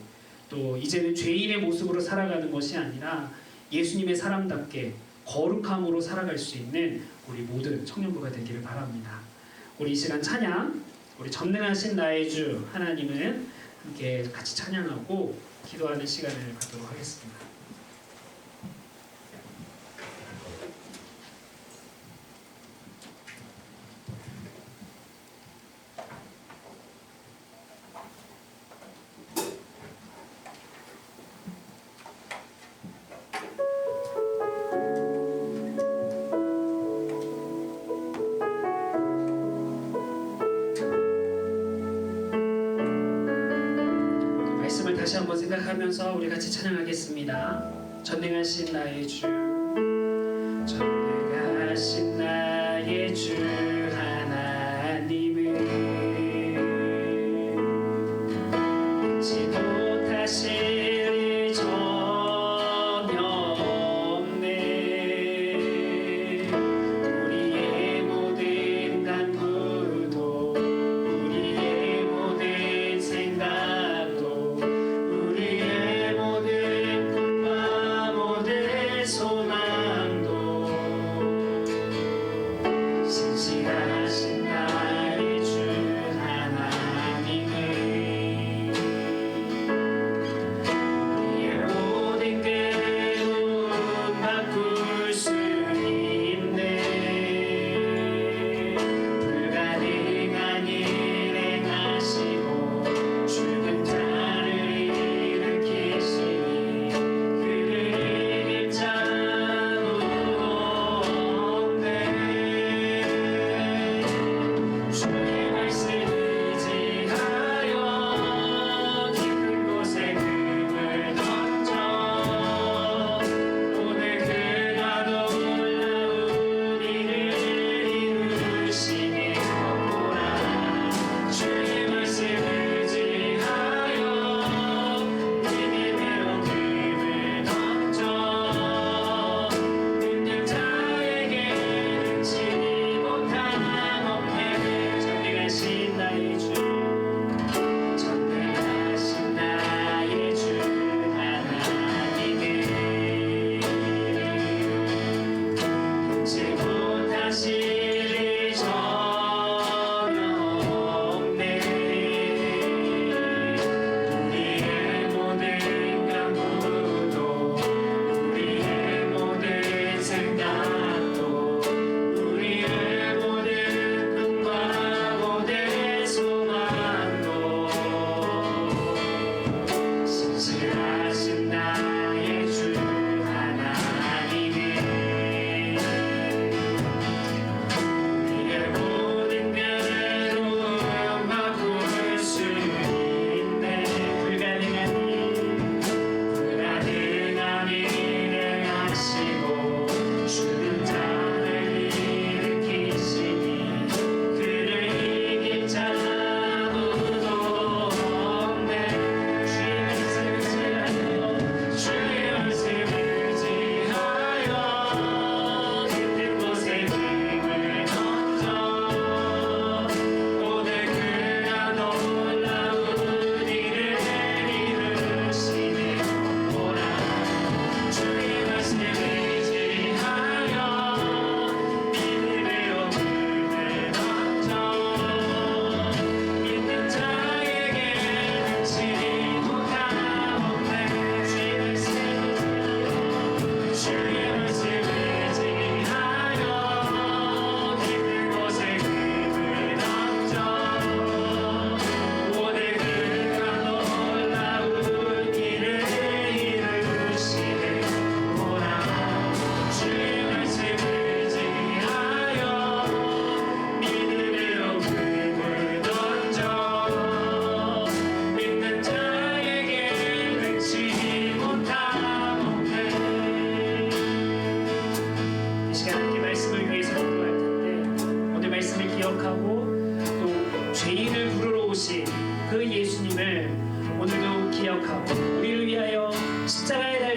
D: 또 이제는 죄인의 모습으로 살아가는 것이 아니라 예수님의 사람답게 거룩함으로 살아갈 수 있는 우리 모든 청년부가 되기를 바랍니다. 우리 이 시간 찬양, 우리 전능하신 나의 주 하나님은 함께 같이 찬양하고 기도하는 시간을 갖도록 하겠습니다. 다시 한번 생각하면서 우리 같이 찬양하겠습니다. 전능하신 나의 주, 전능하신 나의 주 하나님은 잊지 못하실 일 전혀 없네. 우리의 모든 간구도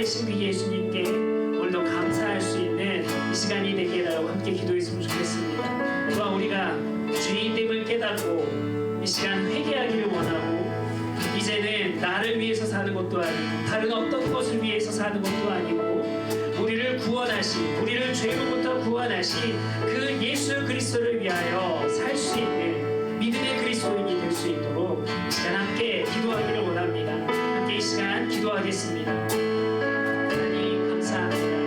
D: 되신 그 예수님께 오늘도 감사할 수 있는 이 시간이 되기를 함께 기도했으면 좋겠습니다. 또한 우리가 주인됨을 깨닫고 이 시간 회개하기를 원하고 이제는 나를 위해서 사는 것도 아니고 다른 어떤 것을 위해서 사는 것도 아니고 우리를 구원하신, 우리를 죄로부터 구원하신 그 예수 그리스도를 위하여 살 수 있는 믿음의 그리스도인이 될 수 있도록 이 시간 함께 기도하기를 원합니다. 함께 이 시간 기도하겠습니다. 하나님 감사합니다.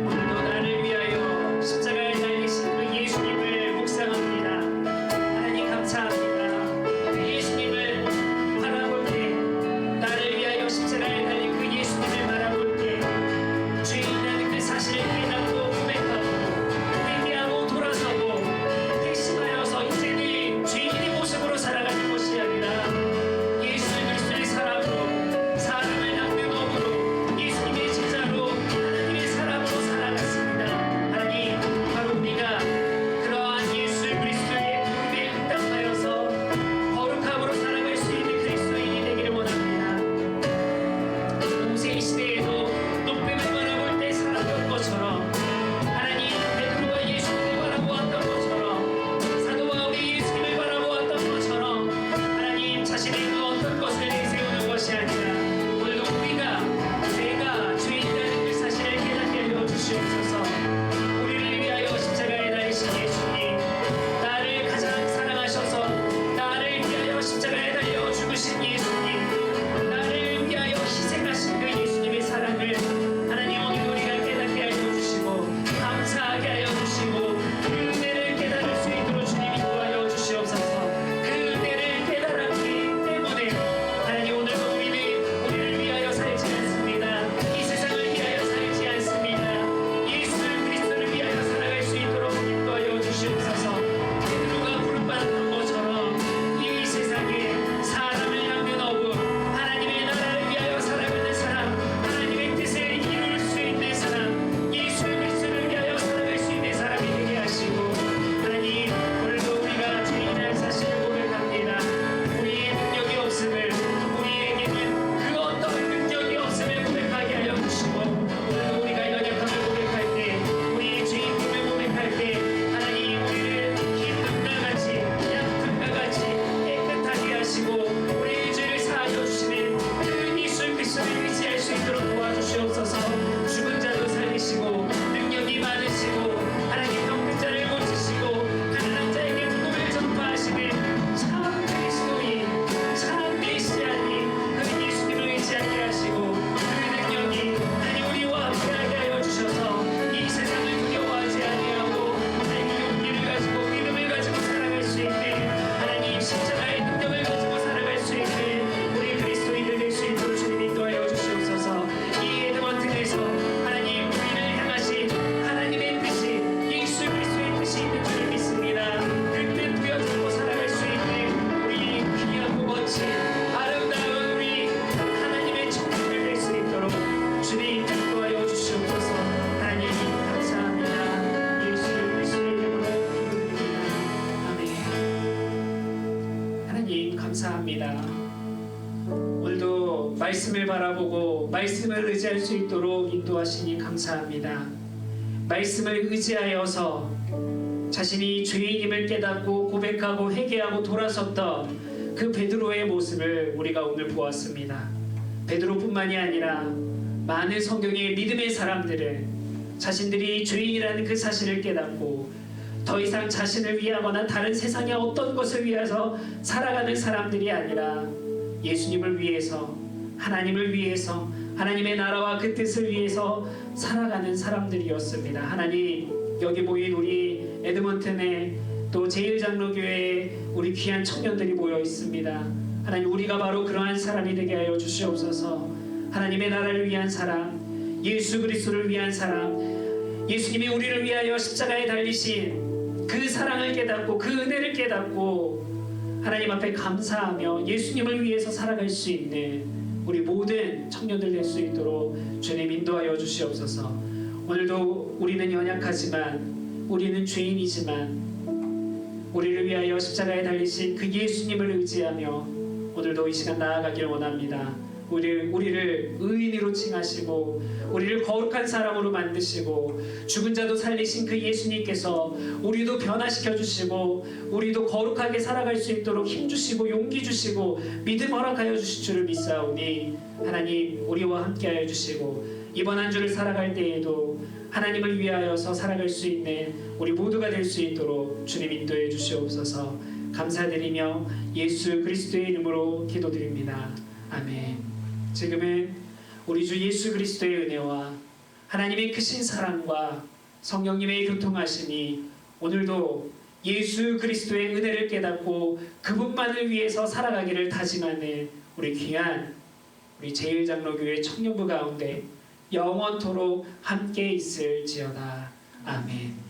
D: 오늘도 나를 위하여 십자가에 달리신 그 예수님을 묵상합니다. 하나님 감사합니다. 그 예수님을 바라볼 때, 나를 위하여 십자가에 달린 그 예수님을 바라볼 때 죄인이라는 그 사실을 깨닫고 고백하고 회개하고 돌아서고 회심하여서 이제는 죄인의 모습으로 살아가는 것이 아니라 예수 그리스도의 사랑으로, 사람을 낚는 업으로, 예수님의 제자로, 하나님의 사람으로 살아갔습니다. 하나님, 바로 우리가 그러한 예수 그리스도의 부름에 응답하여서 거룩함으로 살아갈 수 있는 그리스도인이 되기를 원합니다. 모세 시대에도 높임을 바라볼 때 살았던 것처럼 하나님, 베드로가 예수님을 바라보았던 것처럼 사도 바울이 예수님을 바라보았던 것처럼 하나님, 자신의 그 어떤 것을 내세우는 것이 아니라 오늘도 우리가 내가 죄인이라는 그 사실을 깨닫게 하여 주시옵소서. 우리를 위하여 십자가에 달리신 예수님, 나를 가장 사랑하셔서 나를 위하여 십자가에 달려 죽으신 예수님, 나를 위하여 희생하신 그 예수님의 사랑을 하나님 오늘 우리가 깨닫게 하여 주시고 감사하게 하여 주시고 그 은혜를 깨달을 수 있도록 주님 인도하여 주시옵소서. 그 은혜를 깨달았기 때문에 하나님 오늘도 우리는 우리를 위하여 살지 않습니다. 이 세상을 위하여 살지 않습니다. 예수 그리스도를 위하여 살아갈 수 있도록 인도하여 주시옵소서. 베드로가 부름받았던 것처럼 이 세상에 사람을 낚는 어부, 하나님의 나라를 위하여 살아가는 사람, 하나님의 뜻을 이룰 수 있는 사람, 예수 그리스도를 위하여 살아갈 수 있는 사람이 되게 하시고 하나님, 오늘도 우리가 죄인이라는 사실을 고백합니다. 우리의 능력이 없음을, 우리에게는 그 어떤 능력이 없음을 고백하게 하여 주시고 오늘도 우리가 연약함을 고백할 때, 우리의 죄인됨을 고백할 때 하나님, 우리를 기름과 같이 양털과 같이 깨끗하게 하시고 우리의 죄를 사하여 주시는 그 예수 그리스도를 의지할 수 있도록 도와주시옵소서. 죽은 자도 살리시고 능력이 많으시고 하나님, 병든 자를 고치시고 가난한 자에게 복음을 전파하시는 참 그리스도인, 참 메시아님, 그 예수님을 의지하게 하시고 그 능력이 하나님 우리와 함께하게 하여 주셔서 이 세상을 두려워하지 아니하고 하나님 용기를 가지고 믿음을 가지고 살아갈 수 있는 하나님 십자가의 능력을 가지고 살아갈 수 있는 우리 그리스도인들 될 수 있도록 주님 인도하여 주시옵소서. 이 에드먼튼에서 하나님 우리를 향하신 하나님의 뜻이 예수 그리스도의 뜻이 있는 줄 믿습니다. 그 뜻 부여잡고 살아갈 수 있는 우리 귀하고 멋진 아름다운 우리 하나님의 청중들 될 수 있도록 주님 인도하여 주시옵소서. 하나님 감사합니다. 예수 그리스도의 이름으로 기도드립니다. 아멘. 하나님 감사합니다. 오늘도 말씀을 바라보고 말씀을 의지할 수 있도록 인도하시니 감사합니다. 말씀을 의지하여서 자신이 죄인임을 깨닫고 고백하고 회개하고 돌아섰던 그 베드로의 모습을 우리가 오늘 보았습니다. 베드로뿐만이 아니라 많은 성경의 믿음의 사람들은 자신들이 죄인이라는 그 사실을 깨닫고 더 이상 자신을 위하거나 다른 세상의 어떤 것을 위해서 살아가는 사람들이 아니라 예수님을 위해서, 하나님을 위해서, 하나님의 나라와 그 뜻을 위해서 살아가는 사람들이었습니다. 하나님, 여기 모인 우리 에드먼튼에 또 제1장로교회에 우리 귀한 청년들이 모여 있습니다. 하나님, 우리가 바로 그러한 사람이 되게 하여 주시옵소서. 하나님의 나라를 위한 사람, 예수 그리스도를 위한 사람, 예수님이 우리를 위하여 십자가에 달리신 그 사랑을 깨닫고 그 은혜를 깨닫고 하나님 앞에 감사하며 예수님을 위해서 살아갈 수 있는 우리 모든 청년들 될 수 있도록 주님 인도하여 주시옵소서. 오늘도 우리는 연약하지만, 우리는 죄인이지만 우리를 위하여 십자가에 달리신 그 예수님을 의지하며 오늘도 이 시간 나아가길 원합니다. 우리를 의인으로 칭하시고 우리를 거룩한 사람으로 만드시고 죽은 자도 살리신 그 예수님께서 우리도 변화시켜 주시고 우리도 거룩하게 살아갈 수 있도록 힘 주시고 용기 주시고 믿음 허락하여 주실 줄을 믿사오니 하나님 우리와 함께하여 주시고 이번 한 주를 살아갈 때에도 하나님을 위하여서 살아갈 수 있는 우리 모두가 될 수 있도록 주님 인도해 주시옵소서. 감사드리며 예수 그리스도의 이름으로 기도드립니다. 아멘. 지금은 우리 주 예수 그리스도의 은혜와 하나님의 크신 사랑과 성령님의 교통하심이 오늘도 예수 그리스도의 은혜를 깨닫고 그분만을 위해서 살아가기를 다짐하는 우리 귀한 우리 제일장로교회 청년부 가운데 영원토록 함께 있을지어다. 아멘.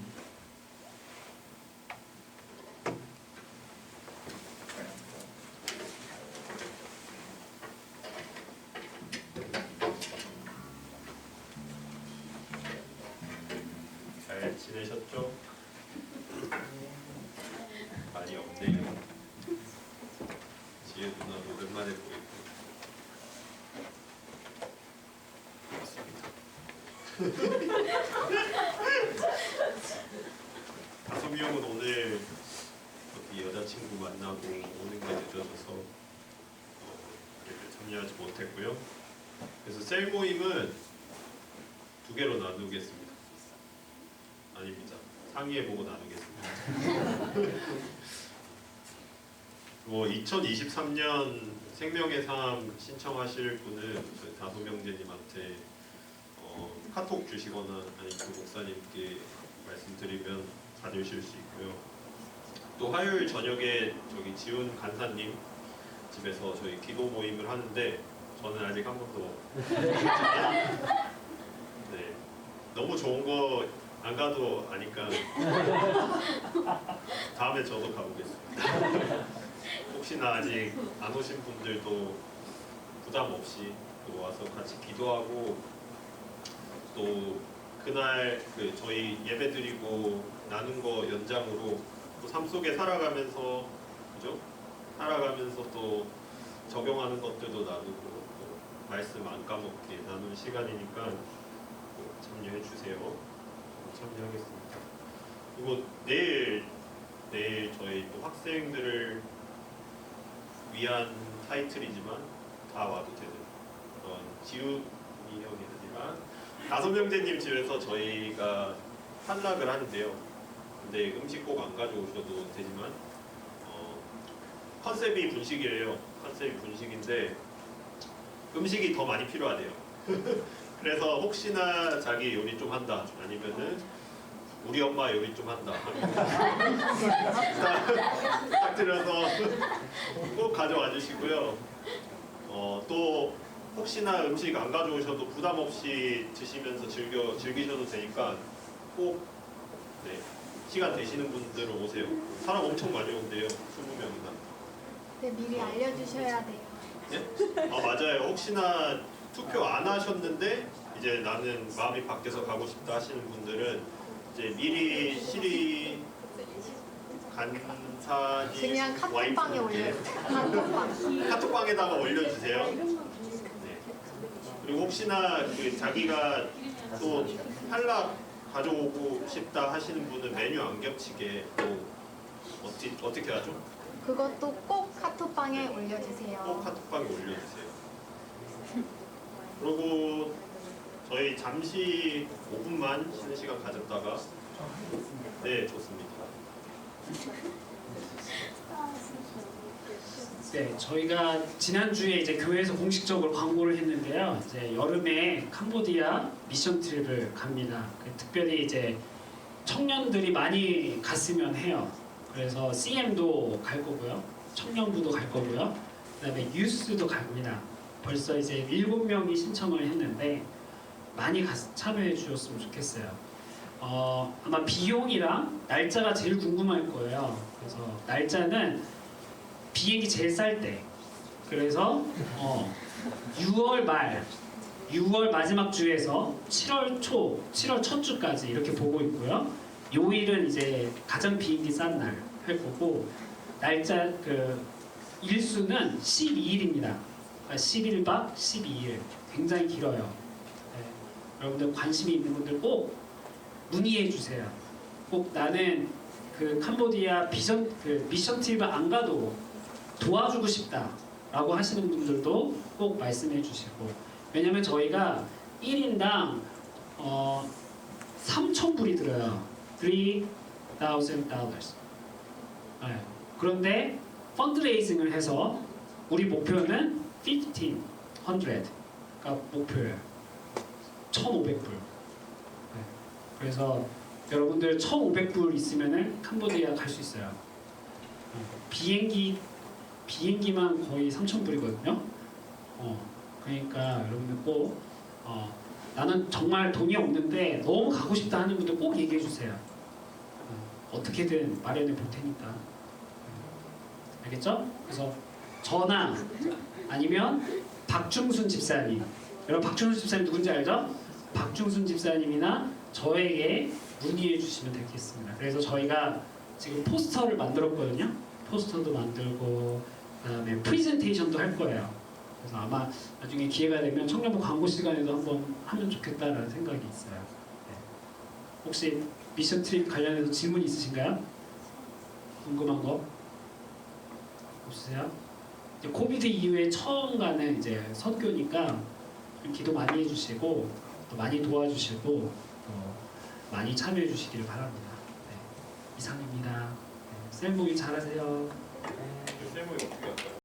F: 잘 지내셨죠? 많이 없네요. 지혜 누나 오랜만에 보겠고 다솜이 형은 오늘 어디 여자친구 만나고 오는 게 늦어져서 참여하지 못했고요. 그래서 셀 모임은 2개로 나누겠습니다. 아닙니다. 상의해보고 나누겠습니다. 2023년 생명의 삶 신청하실 분은 저희 다솜형제님한테 카톡 주시거나 아니면 그 목사님께 말씀드리면 받으실 수 있고요. 또 화요일 저녁에 저기 지훈 간사님 집에서 저희 기도 모임을 하는데 저는 아직 한 번도 네, 너무 좋은 거 안 가도 아니까 다음에 저도 가보겠습니다. 혹시나 아직 안 오신 분들도 부담 없이 또 와서 같이 기도하고 또 그날 그 저희 예배드리고 나눈 거 연장으로 또 삶 속에 살아가면서 그죠? 살아가면서 또 적용하는 것들도 나누고 또 말씀 안 까먹게 나눈 시간이니까 또 참여해 주세요. 참여하겠습니다. 그리고 내일 저희 또 학생들을 위한 타이틀이지만 다 와도 되는 그런 지훈이 형이 아니라 다솜형제님 집에서 저희가 한락을 하는데요. 근데 음식 꼭 안 가져오셔도 되지만 컨셉이 분식이에요. 컨셉이 분식인데 음식이 더 많이 필요하대요. 그래서 혹시나 자기 요리 좀 한다 아니면은 우리 엄마 요리 좀 한다 부탁드려서 꼭 가져와 주시고요. 또 혹시나 음식 안 가져오셔도 부담 없이 드시면서 즐기셔도 되니까 꼭 네, 시간 되시는 분들은 오세요. 사람 엄청 많이 온대요. 20명이나.
G: 네, 미리 알려주셔야 돼요.
F: 네? 맞아요. 혹시나 투표 안 하셨는데 이제 나는 마음이 바뀌어서 가고 싶다 하시는 분들은 이제 미리 시리 간사님
G: 그냥 카톡방에 올려주세요.
F: 카톡방에다가 올려주세요. 네. 그리고 혹시나 그 자기가 또 한락 가져오고 싶다 하시는 분은 메뉴 안 겹치게 또 어떻게 하죠?
G: 그것도 꼭 카톡방에 올려주세요.
F: 꼭 카톡방에 올려주세요. 그리고 저희 잠시 5분만 쉬는 시간 가졌다가 네 좋습니다.
D: 네, 저희가 지난주에 이제 교회에서 공식적으로 광고를 했는데요. 이제 여름에 캄보디아 미션 트립을 갑니다. 특별히 이제 청년들이 많이 갔으면 해요. 그래서 CM도 갈 거고요. 청년부도 갈 거고요. 그다음에 유스도 갑니다. 벌써 이제 7명이 신청을 했는데 많이 참여해 주셨으면 좋겠어요. 아마 비용이랑 날짜가 제일 궁금할 거예요. 그래서 날짜는 비행기 제일 쌀 때. 그래서 6월 마지막 주에서 7월 첫 주까지 이렇게 보고 있고요. 요일은 이제 가장 비행기 싼 날 할 거고 날짜 그 일수는 12일입니다. 그러니까 11박 12일 굉장히 길어요. 네. 여러분들 관심이 있는 분들 꼭 문의해 주세요. 꼭 나는 그 캄보디아 미션 트립을 안 가도 도와주고 싶다라고 하시는 분들도 꼭 말씀해 주시고, 왜냐면 저희가 1인당 3,000불이 들어요. $3,000. 네. 그런데 펀드레이징을 해서 우리 목표는 1,500가 목표예요. 1,500불. 네. 그래서 여러분들 1,500불 있으면은 캄보디아 갈 수 있어요. 비행기만 거의 3,000불이거든요. 그러니까 여러분들 꼭 나는 정말 돈이 없는데 너무 가고 싶다 하는 분들 꼭 얘기해 주세요. 어떻게든 마련해 볼 테니까. 알겠죠? 그래서 저나 아니면 박중순 집사님, 여러분 박중순 집사님 누군지 알죠? 박중순 집사님이나 저에게 문의해 주시면 되겠습니다. 그래서 저희가 지금 포스터를 만들었거든요. 포스터도 만들고 그다음에 프레젠테이션도 할 거예요. 그래서 아마 나중에 기회가 되면 청년부 광고 시간에도 한번 하면 좋겠다라는 생각이 있어요. 네. 혹시 미션 트립 관련해서 질문 있으신가요? 궁금한 거 없으세요? 이제 코비드 이후에 처음 가는 이제 선교니까 좀 기도 많이 해주시고 또 많이 도와주시고 또 많이 참여해 주시기를 바랍니다. 네. 이상입니다. 네. 쌤 보기 잘하세요.
F: 쌤은 어떻게 할까요?